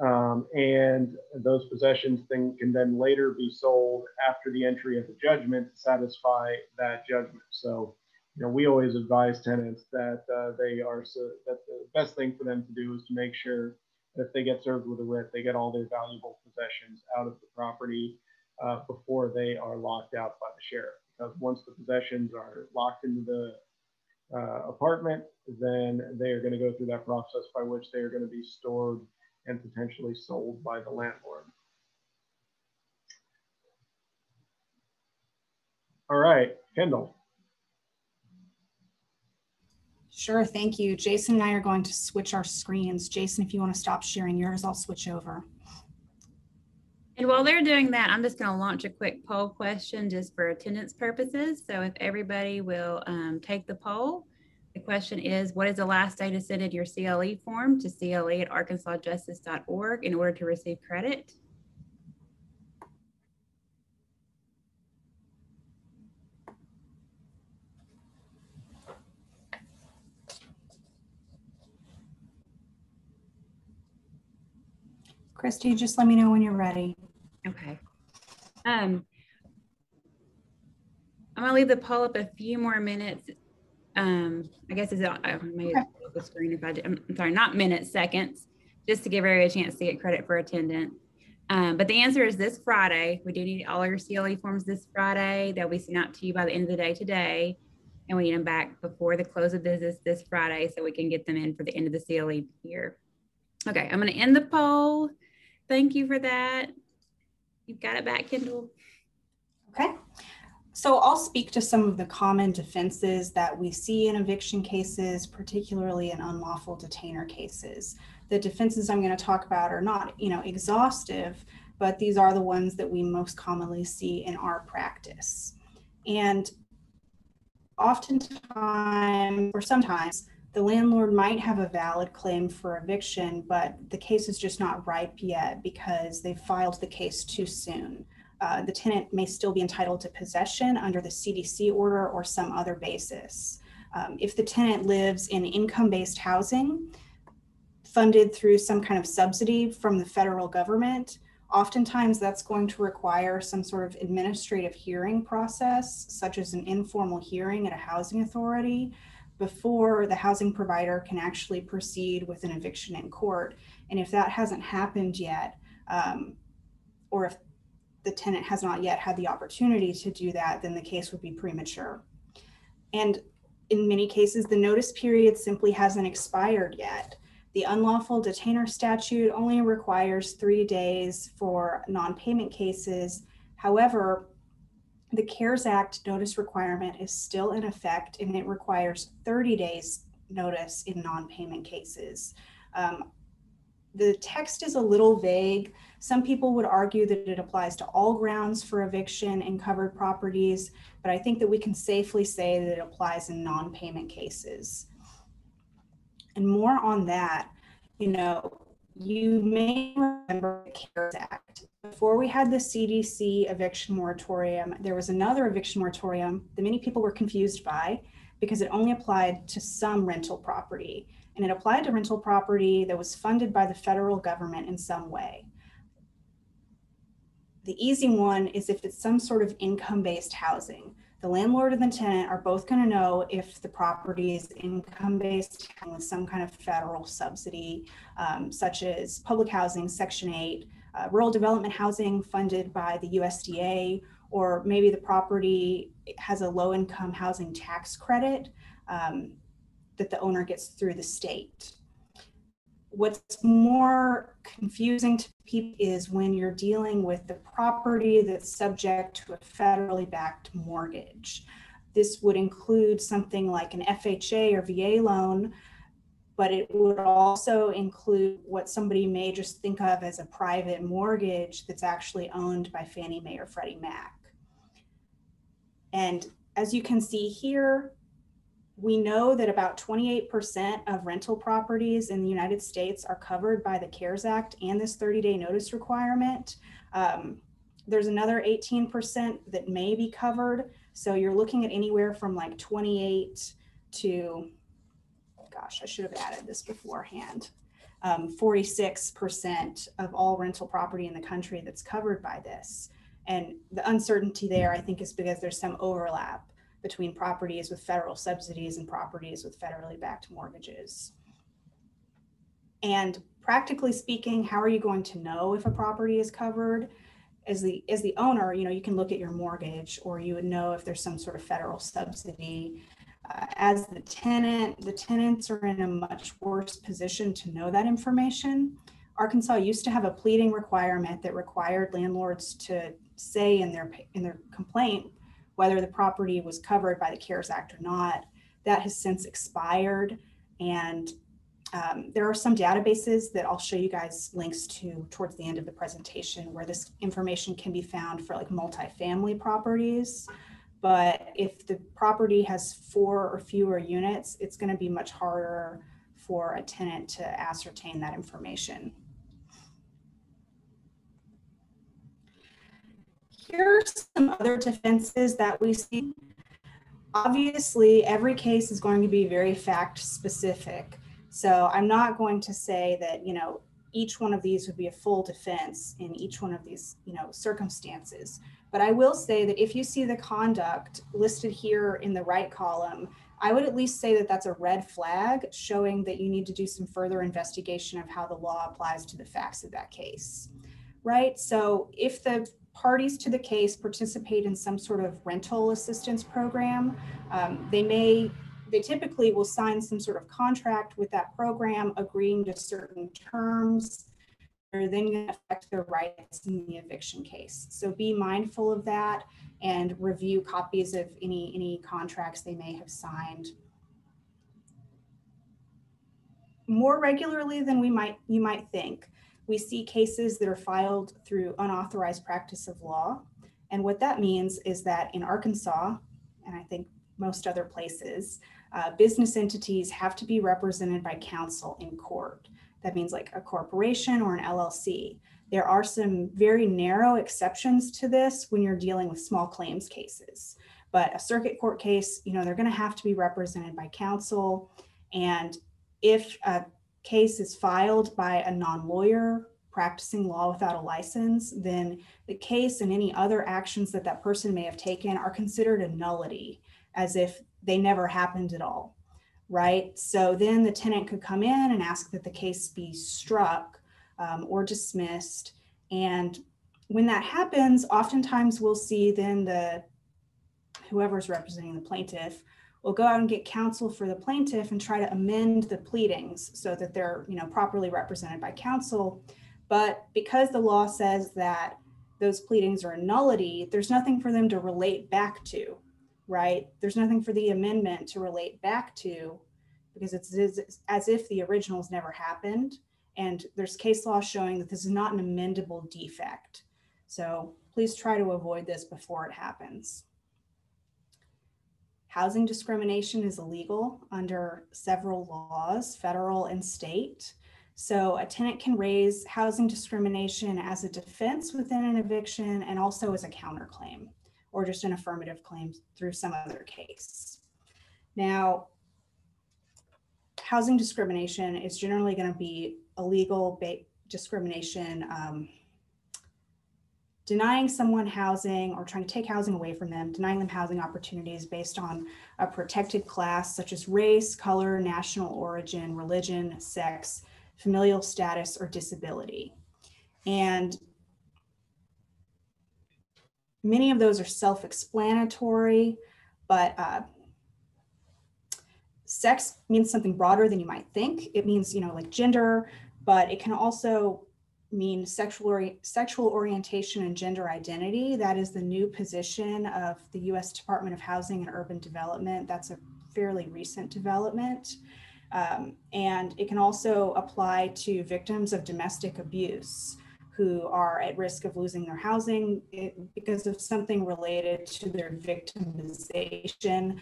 And those possessions can then later be sold after the entry of the judgment to satisfy that judgment. So, we always advise tenants that that the best thing for them to do is to make sure that if they get served with a writ, they get all their valuable possessions out of the property before they are locked out by the sheriff. Because once the possessions are locked into the apartment, then they are going to go through that process by which they are going to be stored and potentially sold by the landlord. All right, Kendall. Sure, thank you. Jason and I are going to switch our screens. Jason, if you want to stop sharing yours, I'll switch over. And while they're doing that, I'm just going to launch a quick poll question just for attendance purposes. So if everybody will take the poll, the question is, what is the last day to send in your CLE form to cle@arkansasjustice.org in order to receive credit? Christy, just let me know when you're ready. Okay. I'm going to leave the poll up a few more minutes. I guess I may have pulled up the screen if I did. I'm sorry, not minutes, seconds, just to give everybody a chance to get credit for attendance. But the answer is this Friday. We do need all your CLE forms this Friday. They'll be sent out to you by the end of the day today. And we need them back before the close of business this Friday so we can get them in for the end of the CLE year. Okay, I'm going to end the poll. Thank you for that. You've got it back, Kendall. Okay. So I'll speak to some of the common defenses that we see in eviction cases, particularly in unlawful detainer cases. The defenses I'm going to talk about are not, exhaustive, but these are the ones that we most commonly see in our practice. And oftentimes, or sometimes, the landlord might have a valid claim for eviction, but the case is just not ripe yet because they filed the case too soon. The tenant may still be entitled to possession under the CDC order or some other basis. If the tenant lives in income-based housing funded through some kind of subsidy from the federal government, oftentimes that's going to require some sort of administrative hearing process, such as an informal hearing at a housing authority, before the housing provider can actually proceed with an eviction in court. And if that hasn't happened yet, or if the tenant has not yet had the opportunity to do that, then the case would be premature. And in many cases, the notice period simply hasn't expired yet. The unlawful detainer statute only requires 3 days for non-payment cases. However, the CARES Act notice requirement is still in effect, and it requires 30 days notice in non-payment cases. The text is a little vague. Some people would argue that it applies to all grounds for eviction in covered properties, but I think that we can safely say that it applies in non-payment cases. And more on that, you may remember the CARES Act. Before we had the CDC eviction moratorium, there was another eviction moratorium that many people were confused by because it only applied to some rental property. And it applied to rental property that was funded by the federal government in some way. The easy one is if it's some sort of income-based housing. The landlord and the tenant are both going to know if the property is income-based with some kind of federal subsidy, such as public housing, Section 8, rural development housing funded by the USDA, or maybe the property has a low-income housing tax credit that the owner gets through the state. What's more confusing to people is when you're dealing with the property that's subject to a federally backed mortgage. This would include something like an FHA or VA loan, but it would also include what somebody may just think of as a private mortgage that's actually owned by Fannie Mae or Freddie Mac. And as you can see here, we know that about 28% of rental properties in the United States are covered by the CARES Act and this 30-day notice requirement. There's another 18% that may be covered. So you're looking at anywhere from like 28 to, gosh, I should have added this beforehand, 46% of all rental property in the country that's covered by this. And the uncertainty there, I think, is because there's some overlap between properties with federal subsidies and properties with federally backed mortgages. And practically speaking, how are you going to know if a property is covered? As the owner, you can look at your mortgage, or you would know if there's some sort of federal subsidy. As the tenants are in a much worse position to know that information. Arkansas used to have a pleading requirement that required landlords to say in their complaint whether the property was covered by the CARES Act or not. That has since expired. And there are some databases that I'll show you guys links to towards the end of the presentation where this information can be found for like multifamily properties. But if the property has 4 or fewer units, it's going to be much harder for a tenant to ascertain that information. Here are some other defenses that we see. Obviously, every case is going to be very fact specific. So I'm not going to say that, each one of these would be a full defense in each one of these, circumstances. But I will say that if you see the conduct listed here in the right column, I would at least say that that's a red flag showing that you need to do some further investigation of how the law applies to the facts of that case, right? So if the parties to the case participate in some sort of rental assistance program, they typically will sign some sort of contract with that program agreeing to certain terms then going to affect their rights in the eviction case. So be mindful of that and review copies of any contracts they may have signed. More regularly than you might think, we see cases that are filed through unauthorized practice of law. And what that means is that in Arkansas, and I think most other places, business entities have to be represented by counsel in court. That means like a corporation or an LLC. There are some very narrow exceptions to this when you're dealing with small claims cases. But a circuit court case, they're going to have to be represented by counsel. And if a case is filed by a non-lawyer practicing law without a license, then the case and any other actions that that person may have taken are considered a nullity, as if they never happened at all, right? So then the tenant could come in and ask that the case be struck or dismissed. And when that happens, oftentimes we'll see then whoever's representing the plaintiff will go out and get counsel for the plaintiff and try to amend the pleadings so that they're properly represented by counsel. But because the law says that those pleadings are a nullity, there's nothing for them to relate back to, right? There's nothing for the amendment to relate back to, because it's as if the originals never happened. And there's case law showing that this is not an amendable defect. So please try to avoid this before it happens. Housing discrimination is illegal under several laws, federal and state. So a tenant can raise housing discrimination as a defense within an eviction and also as a counterclaim or just an affirmative claim through some other case. Now, housing discrimination is generally going to be illegal discrimination, denying someone housing or trying to take housing away from them, denying them housing opportunities based on a protected class such as race, color, national origin, religion, sex, familial status, or disability. And many of those are self-explanatory, but sex means something broader than you might think. It means, like gender, but it can also mean sexual orientation and gender identity. That is the new position of the U.S. Department of Housing and Urban Development. That's a fairly recent development. And it can also apply to victims of domestic abuse who are at risk of losing their housing because of something related to their victimization.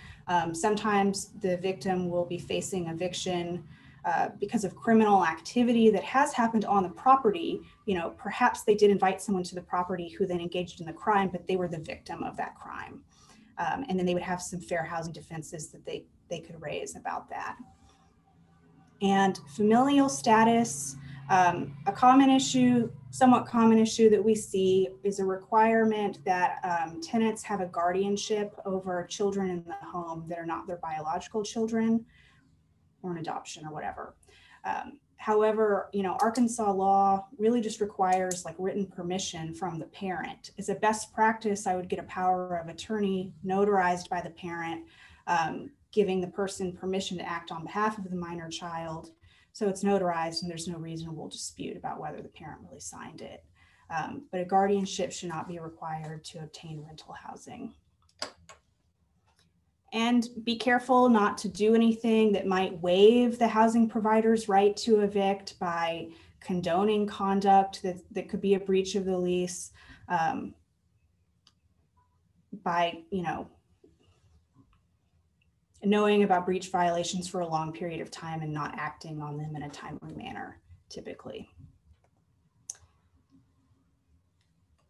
Sometimes the victim will be facing eviction because of criminal activity that has happened on the property. Perhaps they did invite someone to the property who then engaged in the crime, but they were the victim of that crime. And then they would have some fair housing defenses that they could raise about that. And familial status, a somewhat common issue that we see is a requirement that tenants have a guardianship over children in the home that are not their biological children, or an adoption or whatever. However, Arkansas law really just requires like written permission from the parent. As a best practice, I would get a power of attorney notarized by the parent, giving the person permission to act on behalf of the minor child. So it's notarized and there's no reasonable dispute about whether the parent really signed it. But a guardianship should not be required to obtain rental housing. And be careful not to do anything that might waive the housing provider's right to evict by condoning conduct that could be a breach of the lease, by knowing about breach violations for a long period of time and not acting on them in a timely manner, typically.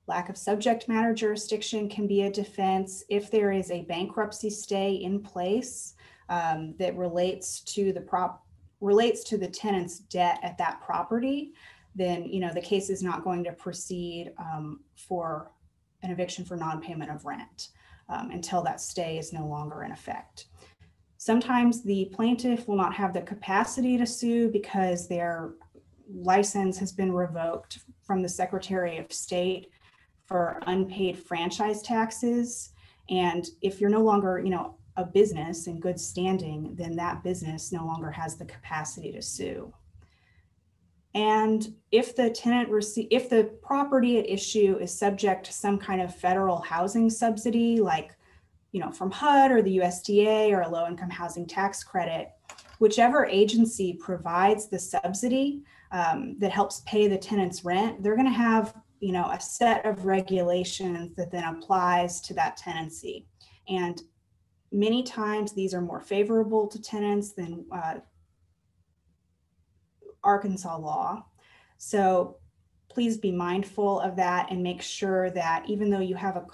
Lack of subject matter jurisdiction can be a defense if there is a bankruptcy stay in place that relates to the tenant's debt at that property. Then the case is not going to proceed for an eviction for non-payment of rent until that stay is no longer in effect. Sometimes the plaintiff will not have the capacity to sue because their license has been revoked from the Secretary of State for unpaid franchise taxes. And if you're no longer, a business in good standing, then that business no longer has the capacity to sue. And if the property at issue is subject to some kind of federal housing subsidy, like, from HUD or the USDA or a low-income housing tax credit, whichever agency provides the subsidy that helps pay the tenant's rent, they're going to have, a set of regulations that then applies to that tenancy. And many times these are more favorable to tenants than Arkansas law. So please be mindful of that and make sure that even though you have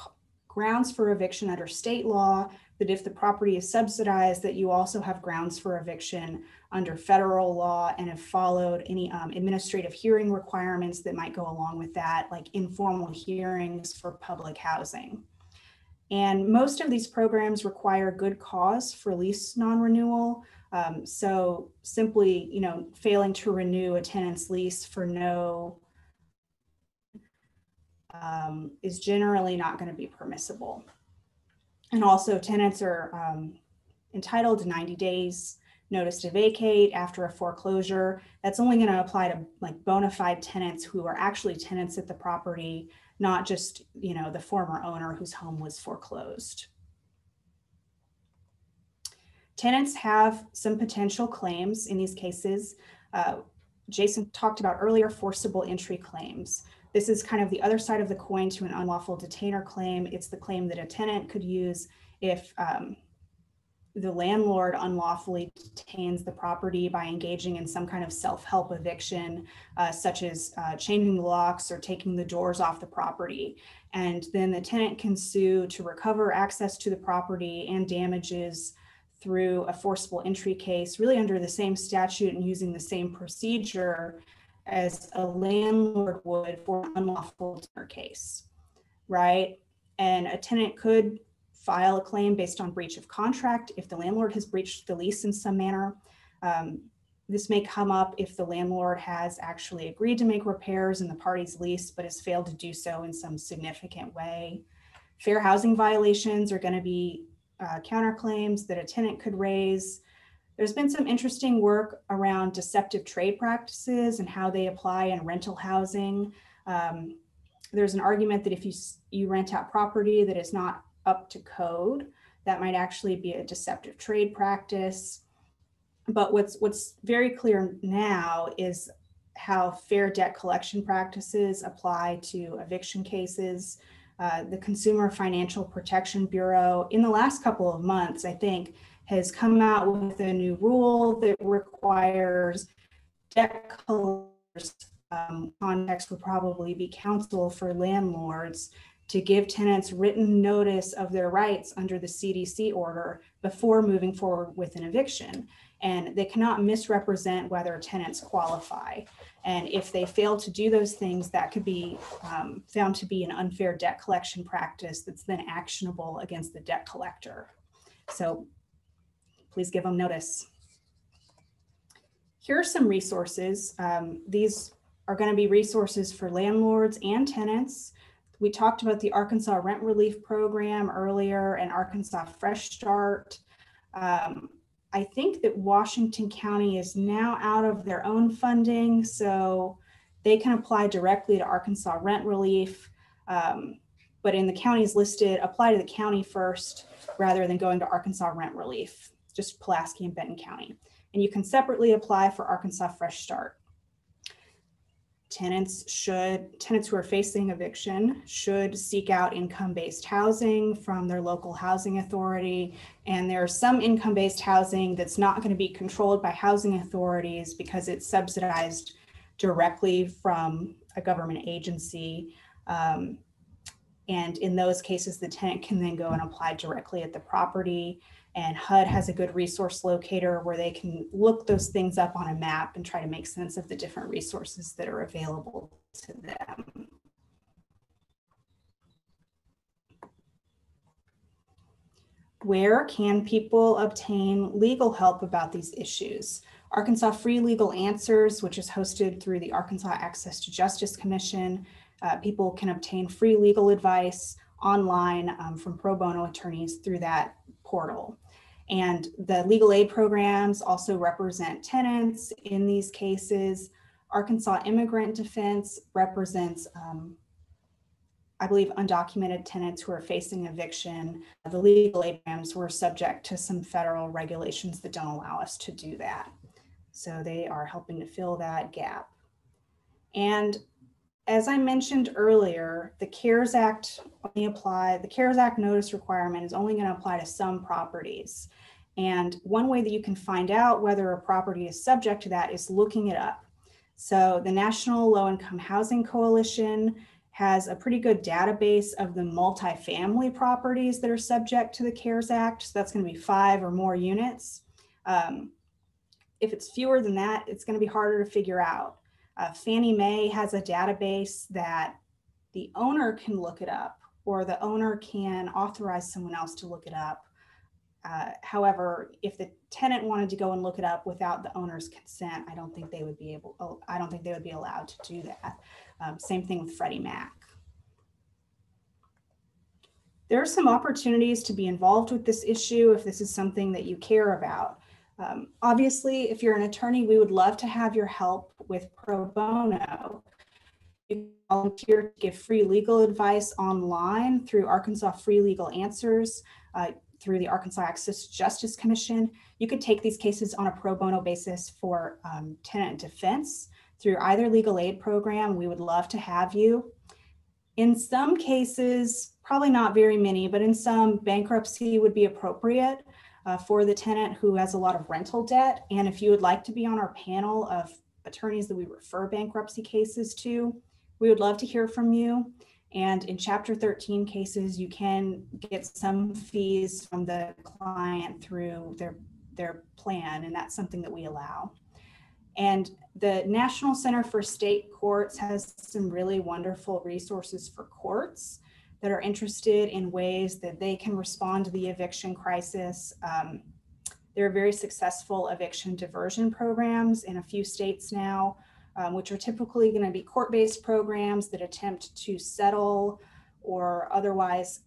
grounds for eviction under state law, that if the property is subsidized, that you also have grounds for eviction under federal law and have followed any administrative hearing requirements that might go along with that, like informal hearings for public housing. And most of these programs require good cause for lease non-renewal. So simply, failing to renew a tenant's lease for no is generally not going to be permissible. And also tenants are entitled to 90 days notice to vacate after a foreclosure. That's only going to apply to like bona fide tenants who are actually tenants at the property, not just, the former owner whose home was foreclosed. Tenants have some potential claims in these cases. Jason talked about earlier forcible entry claims. This is kind of the other side of the coin to an unlawful detainer claim. It's the claim that a tenant could use if the landlord unlawfully detains the property by engaging in some kind of self-help eviction, such as changing the locks or taking the doors off the property. And then the tenant can sue to recover access to the property and damages through a forcible entry case, really under the same statute and using the same procedure as a landlord would for an unlawful detainer case, right? And a tenant could file a claim based on breach of contract if the landlord has breached the lease in some manner. This may come up if the landlord has actually agreed to make repairs in the party's lease, but has failed to do so in some significant way. Fair housing violations are going to be counterclaims that a tenant could raise. There's been some interesting work around deceptive trade practices and how they apply in rental housing. There's an argument that if you rent out property that is not up to code, that might actually be a deceptive trade practice. But what's very clear now is how fair debt collection practices apply to eviction cases. The Consumer Financial Protection Bureau, in the last couple of months, I think, has come out with a new rule that requires debt collectors, context would probably be counsel for landlords, to give tenants written notice of their rights under the CDC order before moving forward with an eviction. And they cannot misrepresent whether tenants qualify. And if they fail to do those things, that could be found to be an unfair debt collection practice that's then actionable against the debt collector. So please give them notice. Here are some resources. These are going to be resources for landlords and tenants. We talked about the Arkansas Rent Relief Program earlier and Arkansas Fresh Start. I think that Washington County is now out of their own funding, so they can apply directly to Arkansas Rent Relief. But in the counties listed, apply to the county first rather than going to Arkansas Rent Relief, just Pulaski and Benton County. And you can separately apply for Arkansas Fresh Start. Tenants who are facing eviction should seek out income-based housing from their local housing authority. And there's some income-based housing that's not going to be controlled by housing authorities because it's subsidized directly from a government agency. And in those cases, the tenant can then go and apply directly at the property. And HUD has a good resource locator where they can look those things up on a map and try to make sense of the different resources that are available to them. Where can people obtain legal help about these issues? Arkansas Free Legal Answers, which is hosted through the Arkansas Access to Justice Commission. People can obtain free legal advice online from pro bono attorneys through that portal. And the legal aid programs also represent tenants in these cases. Arkansas Immigrant Defense represents, I believe, undocumented tenants who are facing eviction. The legal aid programs were subject to some federal regulations that don't allow us to do that. So they are helping to fill that gap. And as I mentioned earlier, the CARES Act notice requirement is only going to apply to some properties. And one way that you can find out whether a property is subject to that is looking it up. So the National Low Income Housing Coalition has a pretty good database of the multifamily properties that are subject to the CARES Act. So that's going to be 5 or more units. If it's fewer than that, it's going to be harder to figure out. Fannie Mae has a database that the owner can look it up, or the owner can authorize someone else to look it up. However, if the tenant wanted to go and look it up without the owner's consent, I don't think they would be allowed to do that. Same thing with Freddie Mac. There are some opportunities to be involved with this issue if this is something that you care about. Obviously, if you're an attorney, we would love to have your help with pro bono. You can volunteer to give free legal advice online through Arkansas Free Legal Answers, through the Arkansas Access Justice Commission. You could take these cases on a pro bono basis for tenant defense through either legal aid program. We would love to have you. In some cases, probably not very many, but in some, bankruptcy would be appropriate for the tenant who has a lot of rental debt. And if you would like to be on our panel of attorneys that we refer bankruptcy cases to, we would love to hear from you. And in Chapter 13 cases, you can get some fees from the client through their plan, and that's something that we allow. And the National Center for State Courts has some really wonderful resources for courts that are interested in ways that they can respond to the eviction crisis. There are very successful eviction diversion programs in a few states now, which are typically going to be court-based programs that attempt to settle or otherwise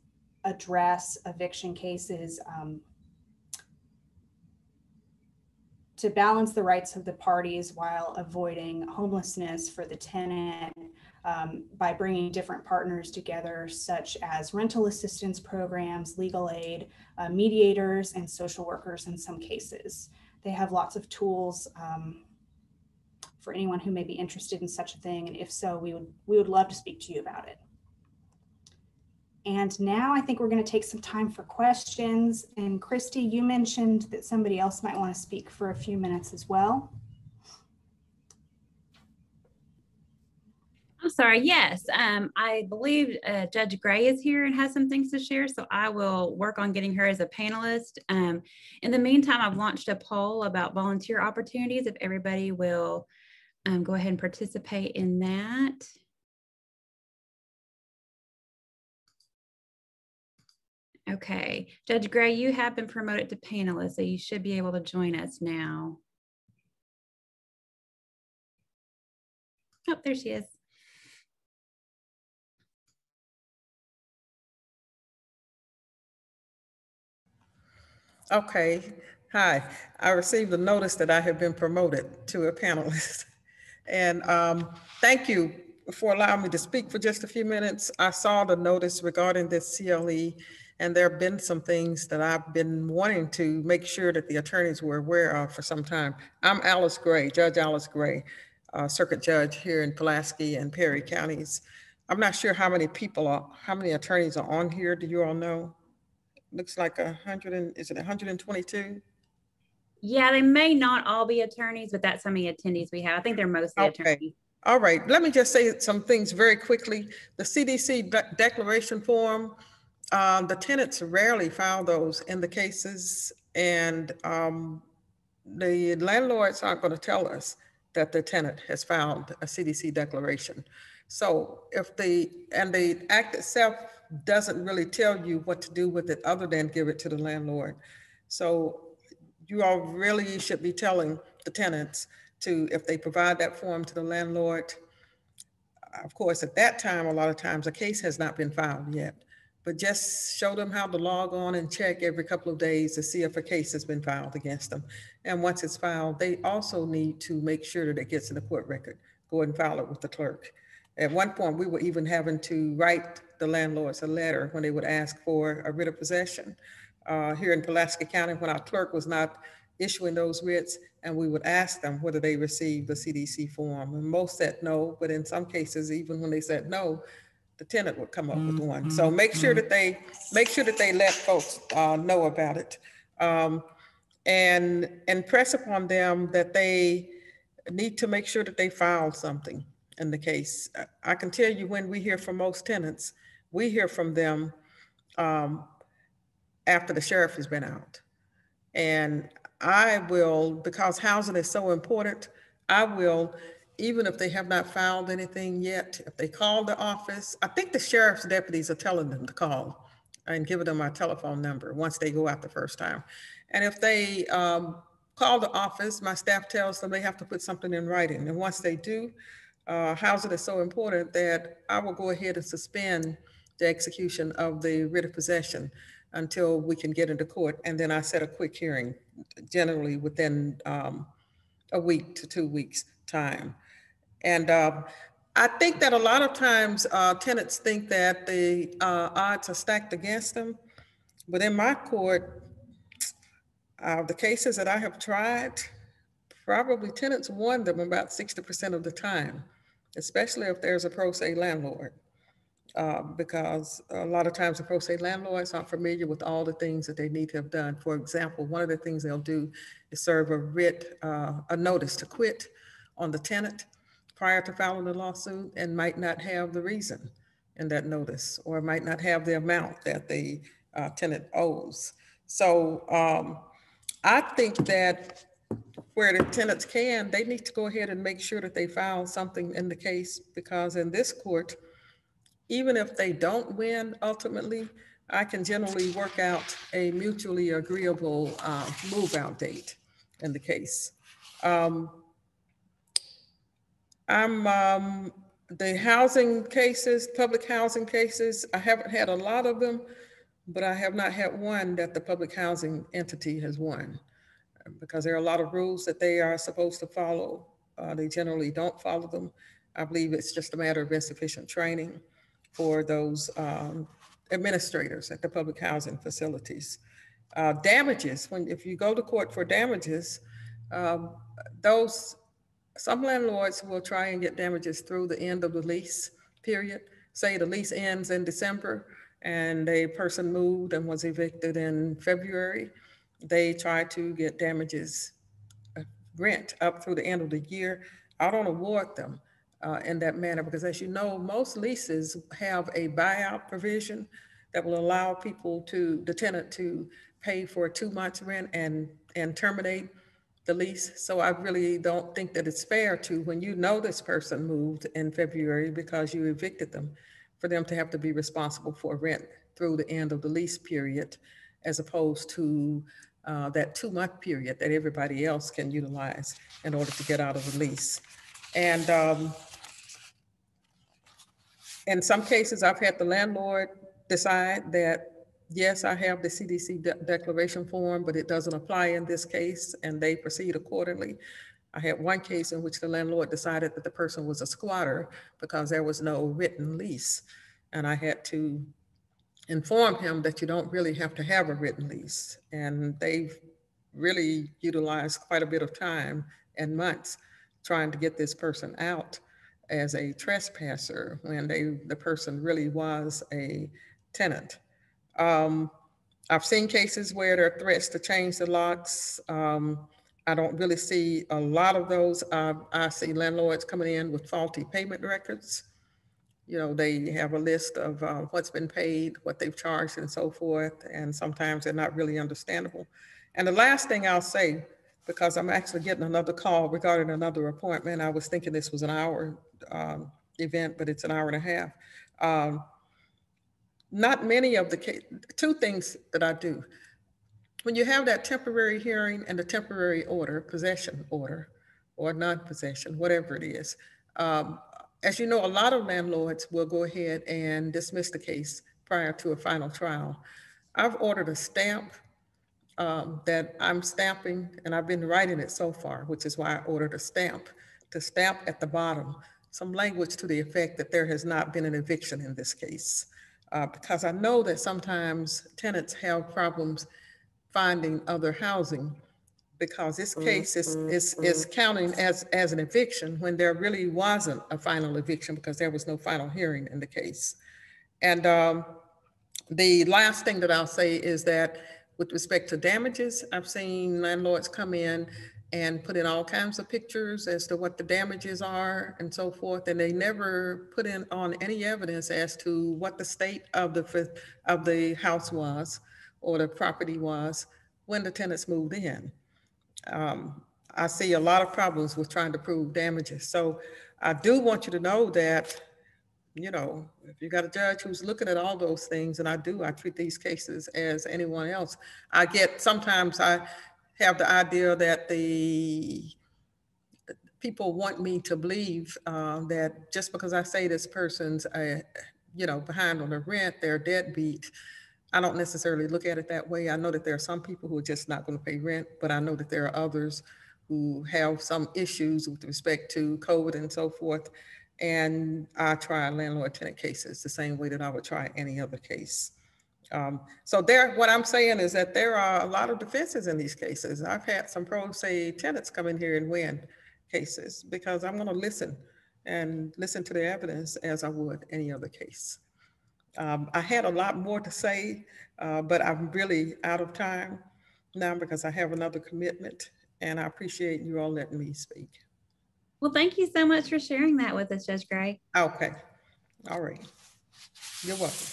address eviction cases to balance the rights of the parties while avoiding homelessness for the tenant by bringing different partners together, such as rental assistance programs, legal aid, mediators, and social workers in some cases. They have lots of tools for anyone who may be interested in such a thing. And if so, we would love to speak to you about it. And now I think we're going to take some time for questions. And Christy, you mentioned that somebody else might want to speak for a few minutes as well. I'm sorry. Yes, I believe Judge Gray is here and has some things to share. So I will work on getting her as a panelist. In the meantime, I've launched a poll about volunteer opportunities. If everybody will go ahead and participate in that. Okay, Judge Gray, you have been promoted to panelist, so you should be able to join us now. Oh, there she is. Okay, hi. I received a notice that I have been promoted to a panelist. And thank you for allowing me to speak for just a few minutes. I saw the notice regarding this CLE, and there have been some things that I've been wanting to make sure that the attorneys were aware of for some time. I'm Alice Gray, Judge Alice Gray, circuit judge here in Pulaski and Perry counties. I'm not sure how many attorneys are on here. Do you all know? Looks like 100, is it 122? Yeah, they may not all be attorneys, but that's how many attendees we have. I think they're mostly attorneys. All right, let me just say some things very quickly. The CDC declaration form, the tenants rarely file those in the cases, and the landlords aren't going to tell us that the tenant has filed a CDC declaration. So if the act itself doesn't really tell you what to do with it other than give it to the landlord. So you all really should be telling the tenants to, if they provide that form to the landlord, of course, at that time, a lot of times a case has not been filed yet, but just show them how to log on and check every couple of days to see if a case has been filed against them. And once it's filed, they also need to make sure that it gets in the court record. go and file it with the clerk. At one point, we were even having to write the landlords a letter when they would ask for a writ of possession. Here in Pulaski County, when our clerk was not issuing those writs, and we would ask them whether they received the CDC form. And most said no, but in some cases, even when they said no, the tenant would come up with one. So make sure that they let folks know about it, and press upon them that they need to make sure that they file something in the case. I can tell you, when we hear from most tenants, we hear from them after the sheriff has been out. And I will, because housing is so important, I will, even if they have not filed anything yet, if they call the office, I think the sheriff's deputies are telling them to call and giving them our telephone number once they go out the first time. And if they call the office, my staff tells them they have to put something in writing. And once they do, housing is so important that I will go ahead and suspend the execution of the writ of possession until we can get into court. And then I set a quick hearing, generally within a week to 2 weeks time. And I think that a lot of times tenants think that the odds are stacked against them. But in my court, the cases that I have tried, probably tenants won them about 60% of the time, especially if there's a pro se landlord. Because a lot of times the pro se landlords aren't familiar with all the things that they need to have done. For example, one of the things they'll do is serve a writ, a notice to quit on the tenant prior to filing the lawsuit, and might not have the reason in that notice, or might not have the amount that the tenant owes. So I think that where the tenants can, they need to go ahead and make sure that they file something in the case, because in this court, even if they don't win ultimately, I can generally work out a mutually agreeable move out date in the case. The housing cases, public housing cases, I haven't had a lot of them, but I have not had one that the public housing entity has won, because there are a lot of rules that they are supposed to follow. They generally don't follow them. I believe it's just a matter of insufficient training for those administrators at the public housing facilities. Damages, if you go to court for damages, some landlords will try and get damages through the end of the lease period. Say the lease ends in December and a person moved and was evicted in February. They try to get damages, rent up through the end of the year. I don't award them in that manner, because as you know, most leases have a buyout provision that will allow the tenant to pay for 2 months rent and terminate the lease. So I really don't think that it's fair to, when you know this person moved in February because you evicted them, for them to have to be responsible for rent through the end of the lease period, as opposed to that 2 month period that everybody else can utilize in order to get out of the lease. And in some cases, I've had the landlord decide that, yes, I have the CDC declaration form, but it doesn't apply in this case, and they proceed accordingly. I had one case in which the landlord decided that the person was a squatter because there was no written lease. And I had to inform him that you don't really have to have a written lease. And they've really utilized quite a bit of time and months trying to get this person out as a trespasser when the person really was a tenant. I've seen cases where there are threats to change the locks. I don't really see a lot of those. I see landlords coming in with faulty payment records. You know, they have a list of what's been paid, what they've charged, and so forth. And sometimes they're not really understandable. And the last thing I'll say, because I'm actually getting another call regarding another appointment. I was thinking this was an hour event, but it's an hour and a half. Not many of the two things that I do. When you have that temporary hearing and the temporary order, possession order, or non-possession, whatever it is, as you know, a lot of landlords will go ahead and dismiss the case prior to a final trial. I've ordered a stamp that I'm stamping, and I've been writing it so far, which is why I ordered a stamp to stamp at the bottom some language to the effect that there has not been an eviction in this case. Because I know that sometimes tenants have problems finding other housing, because this case is counting as an eviction when there really wasn't a final eviction, because there was no final hearing in the case. And the last thing that I'll say is that with respect to damages, I've seen landlords come in and put in all kinds of pictures as to what the damages are and so forth, and they never put in on any evidence as to what the state of the house was or the property was when the tenants moved in. I see a lot of problems with trying to prove damages. So I do want you to know that, you know, if you got a judge who's looking at all those things, and I treat these cases as anyone else. Sometimes I have the idea that the people want me to believe that just because I say this person's, behind on the rent, they're deadbeat. I don't necessarily look at it that way. I know that there are some people who are just not going to pay rent, but I know that there are others who have some issues with respect to code and so forth. And I try landlord tenant cases the same way that I would try any other case. What I'm saying is that there are a lot of defenses in these cases. I've had some pro se tenants come in here and win cases because I'm going to listen to the evidence as I would any other case. I had a lot more to say, but I'm really out of time now because I have another commitment, and I appreciate you all letting me speak. Well, thank you so much for sharing that with us, Judge Gray. Okay. All right. You're welcome.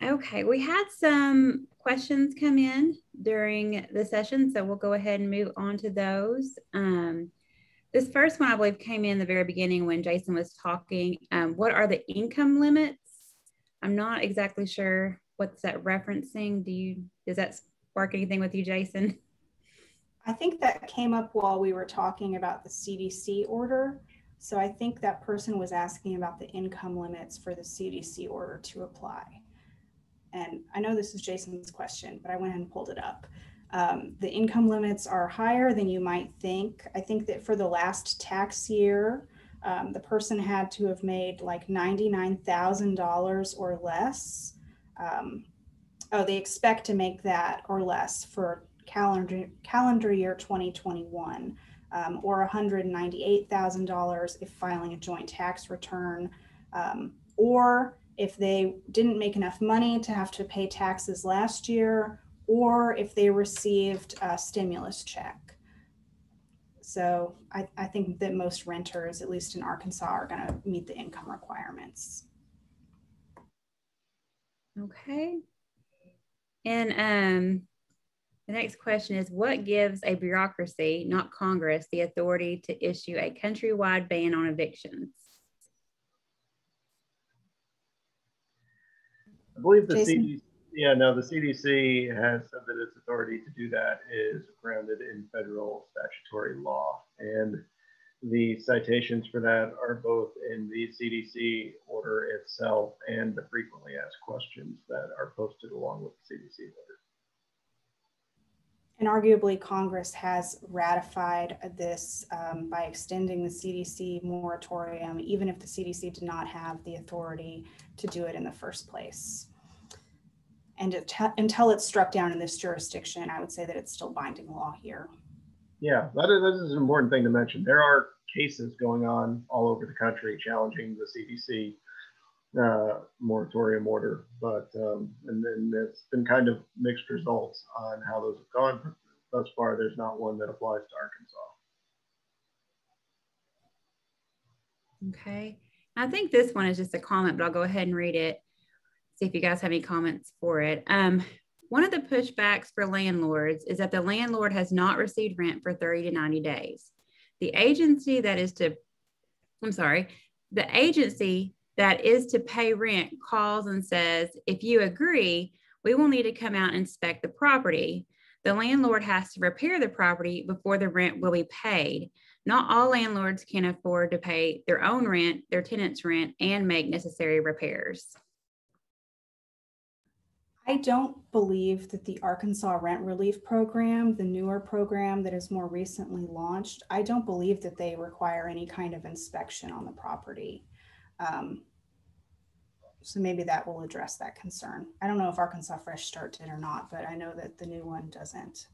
Okay, we had some questions come in during the session, so we'll go ahead and move on to those. This first one, I believe, came in the very beginning when Jason was talking. What are the income limits? I'm not exactly sure what's that referencing. Does that spark anything with you, Jason? I think that came up while we were talking about the CDC order. So I think that person was asking about the income limits for the CDC order to apply. And I know this is Jason's question, but I went ahead and pulled it up. The income limits are higher than you might think. I think that for the last tax year, the person had to have made like $99,000 or less. They expect to make that or less for calendar year 2021, or $198,000 if filing a joint tax return, or if they didn't make enough money to have to pay taxes last year, or if they received a stimulus check. So I think that most renters, at least in Arkansas, are going to meet the income requirements. Okay. And the next question is, what gives a bureaucracy, not Congress, the authority to issue a countrywide ban on evictions? I believe the CDC, the CDC has said that its authority to do that is grounded in federal statutory law. And the citations for that are both in the CDC order itself and the frequently asked questions that are posted along with the CDC order. And arguably, Congress has ratified this by extending the CDC moratorium, even if the CDC did not have the authority to do it in the first place. And until it's struck down in this jurisdiction, I would say that it's still binding law here. Yeah, that is an important thing to mention. There are cases going on all over the country challenging the CDC moratorium order, but and then it's been kind of mixed results on how those have gone. Thus far, there's not one that applies to Arkansas. Okay, I think this one is just a comment, but I'll go ahead and read it, see if you guys have any comments for it. One of the pushbacks for landlords is that the landlord has not received rent for 30 to 90 days. The agency that is to pay rent calls and says, if you agree, we will need to come out and inspect the property. The landlord has to repair the property before the rent will be paid. Not all landlords can afford to pay their own rent, their tenant's rent, and make necessary repairs. I don't believe that the Arkansas Rent Relief Program, the newer program that is more recently launched, I don't believe that they require any kind of inspection on the property. So maybe that will address that concern. I don't know if Arkansas Fresh Start did or not, but I know that the new one doesn't.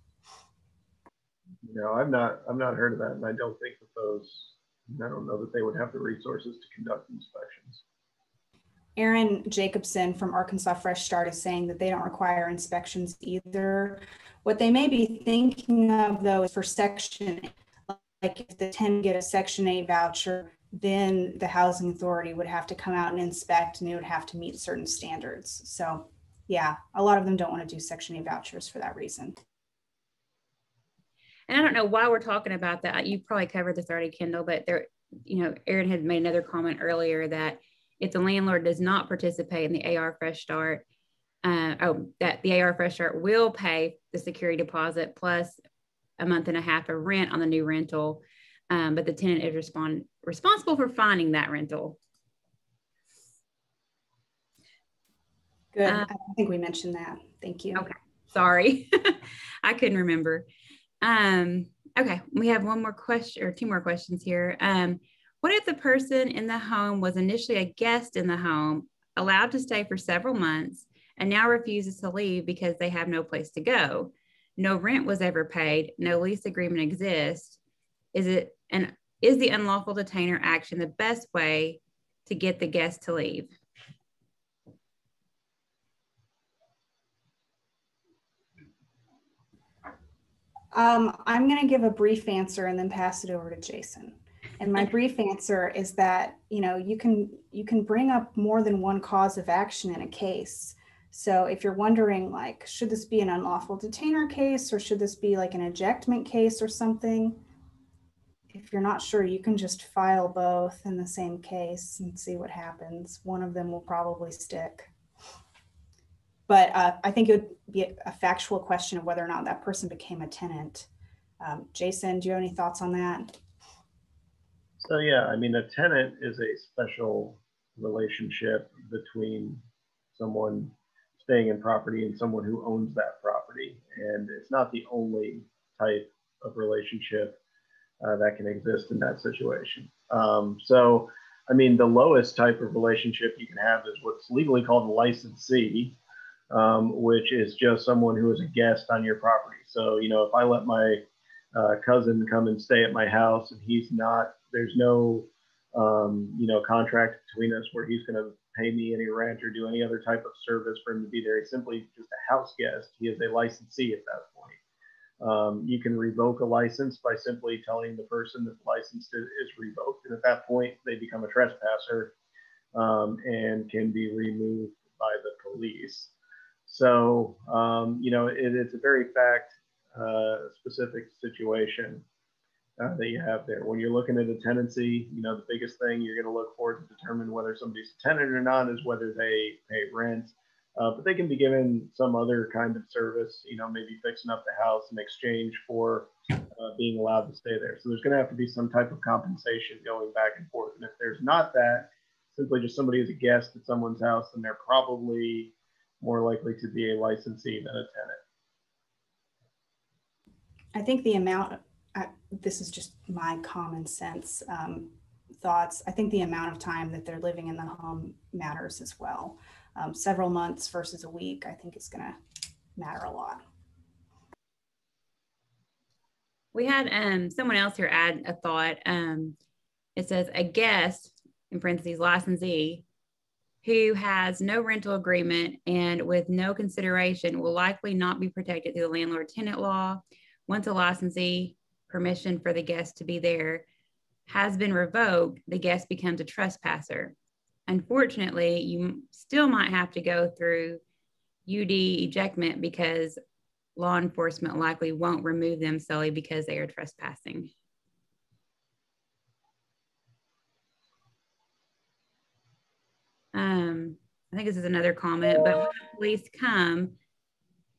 No, I've not heard of that, and I don't think that I don't know that they would have the resources to conduct inspections. Aaron Jacobson from Arkansas Fresh Start is saying that they don't require inspections either. What they may be thinking of though is for Section 8, like if the tenant get a Section 8 voucher, then the housing authority would have to come out and inspect, and it would have to meet certain standards. So yeah, a lot of them don't want to do Section 8 vouchers for that reason. And I don't know why we're talking about that. You probably covered this already, Kendall, but there, you know, Aaron had made another comment earlier that if the landlord does not participate in the AR Fresh Start, that the AR Fresh Start will pay the security deposit plus a month and a half of rent on the new rental, but the tenant is responsible for finding that rental. Good. I think we mentioned that. Thank you. Okay, sorry, I couldn't remember. Okay, we have one more question or two more questions here. What if the person in the home was initially a guest in the home, allowed to stay for several months, and now refuses to leave because they have no place to go? No rent was ever paid, no lease agreement exists. Is the unlawful detainer action the best way to get the guest to leave? I'm going to give a brief answer and then pass it over to Jason. And my brief answer is that, you know, you can bring up more than one cause of action in a case. So if you're wondering, like, should this be an unlawful detainer case or should this be like an ejectment case or something? If you're not sure, you can just file both in the same case and see what happens. One of them will probably stick. But I think it would be a factual question of whether or not that person became a tenant. Jason, do you have any thoughts on that? So yeah, I mean, a tenant is a special relationship between someone staying in property and someone who owns that property. And it's not the only type of relationship that can exist in that situation. So, I mean, the lowest type of relationship you can have is what's legally called a licensee, which is just someone who is a guest on your property. So, you know, if I let my cousin come and stay at my house and he's not, there's no, you know, contract between us where he's going to pay me any rent or do any other type of service for him to be there. He's simply just a house guest. He is a licensee at that point. You can revoke a license by simply telling the person that the license is revoked. And at that point, they become a trespasser and can be removed by the police. So, you know, it's a very fact specific situation that you have there. When you're looking at a tenancy, you know, the biggest thing you're going to look for to determine whether somebody's a tenant or not is whether they pay rent. But they can be given some other kind of service, you know, maybe fixing up the house in exchange for being allowed to stay there. So there's going to have to be some type of compensation going back and forth. And if there's not that, simply just somebody is a guest at someone's house, then they're probably more likely to be a licensee than a tenant. I think the amount, this is just my common sense thoughts. I think the amount of time that they're living in the home matters as well. Several months versus a week, I think is going to matter a lot. We had someone else here add a thought. It says a guest, in parentheses, licensee, who has no rental agreement and with no consideration will likely not be protected through the Landlord Tenant Law. Once a licensee permission for the guest to be there has been revoked, the guest becomes a trespasser. Unfortunately, you still might have to go through UD ejectment because law enforcement likely won't remove them solely because they are trespassing. I think this is another comment, but when the police come,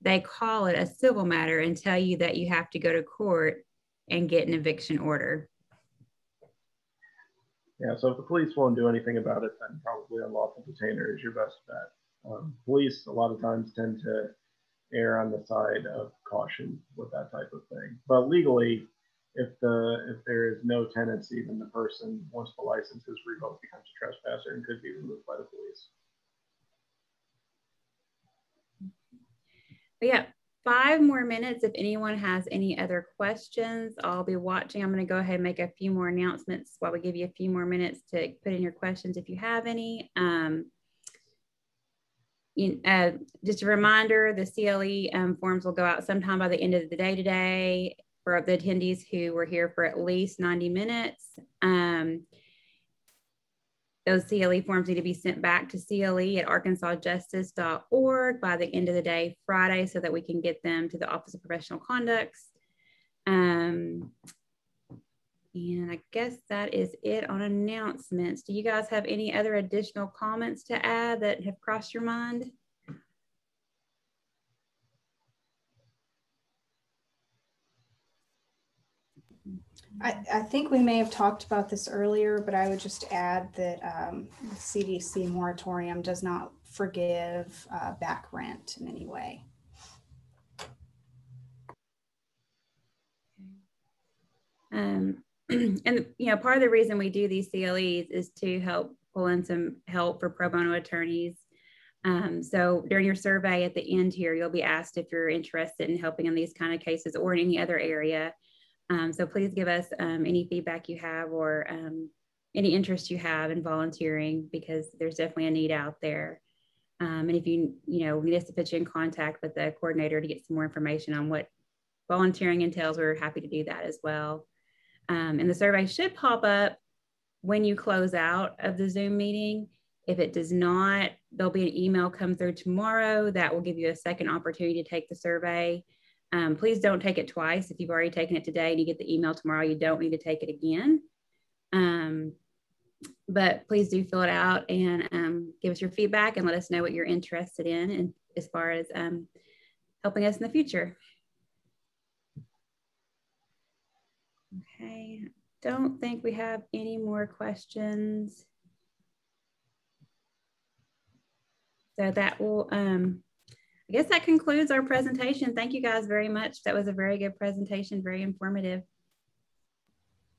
they call it a civil matter and tell you that you have to go to court and get an eviction order. Yeah, so if the police won't do anything about it, then probably unlawful detainer is your best bet. Police a lot of times tend to err on the side of caution with that type of thing. But legally, if there is no tenancy, then the person, once the license is revoked, becomes a trespasser and could be removed by the police. But yeah, 5 more minutes. If anyone has any other questions, I'll be watching. I'm going to go ahead and make a few more announcements while we give you a few more minutes to put in your questions if you have any. Just a reminder, the CLE forms will go out sometime by the end of the day today for the attendees who were here for at least 90 minutes. Those CLE forms need to be sent back to CLE@arkansasjustice.org by the end of the day Friday so that we can get them to the Office of Professional Conducts. And I guess that is it on announcements. Do you guys have any other additional comments to add that have crossed your mind? I think we may have talked about this earlier, but I would just add that the CDC moratorium does not forgive back rent in any way. And part of the reason we do these CLEs is to help pull in some help for pro bono attorneys. So during your survey at the end here, you'll be asked if you're interested in helping in these kind of cases or in any other area. So please give us any feedback you have or any interest you have in volunteering, because there's definitely a need out there. And if you need us to put you in contact with the coordinator to get some more information on what volunteering entails, we're happy to do that as well. And the survey should pop up when you close out of the Zoom meeting. If it does not, there'll be an email come through tomorrow that will give you a second opportunity to take the survey. Please don't take it twice. If you've already taken it today and you get the email tomorrow, you don't need to take it again. But please do fill it out and give us your feedback and let us know what you're interested in and as far as helping us in the future. Okay, don't think we have any more questions. So that will, I guess that concludes our presentation. Thank you guys very much. That was a very good presentation, very informative.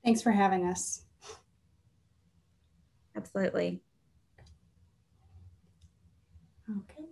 Thanks for having us. Absolutely. Okay.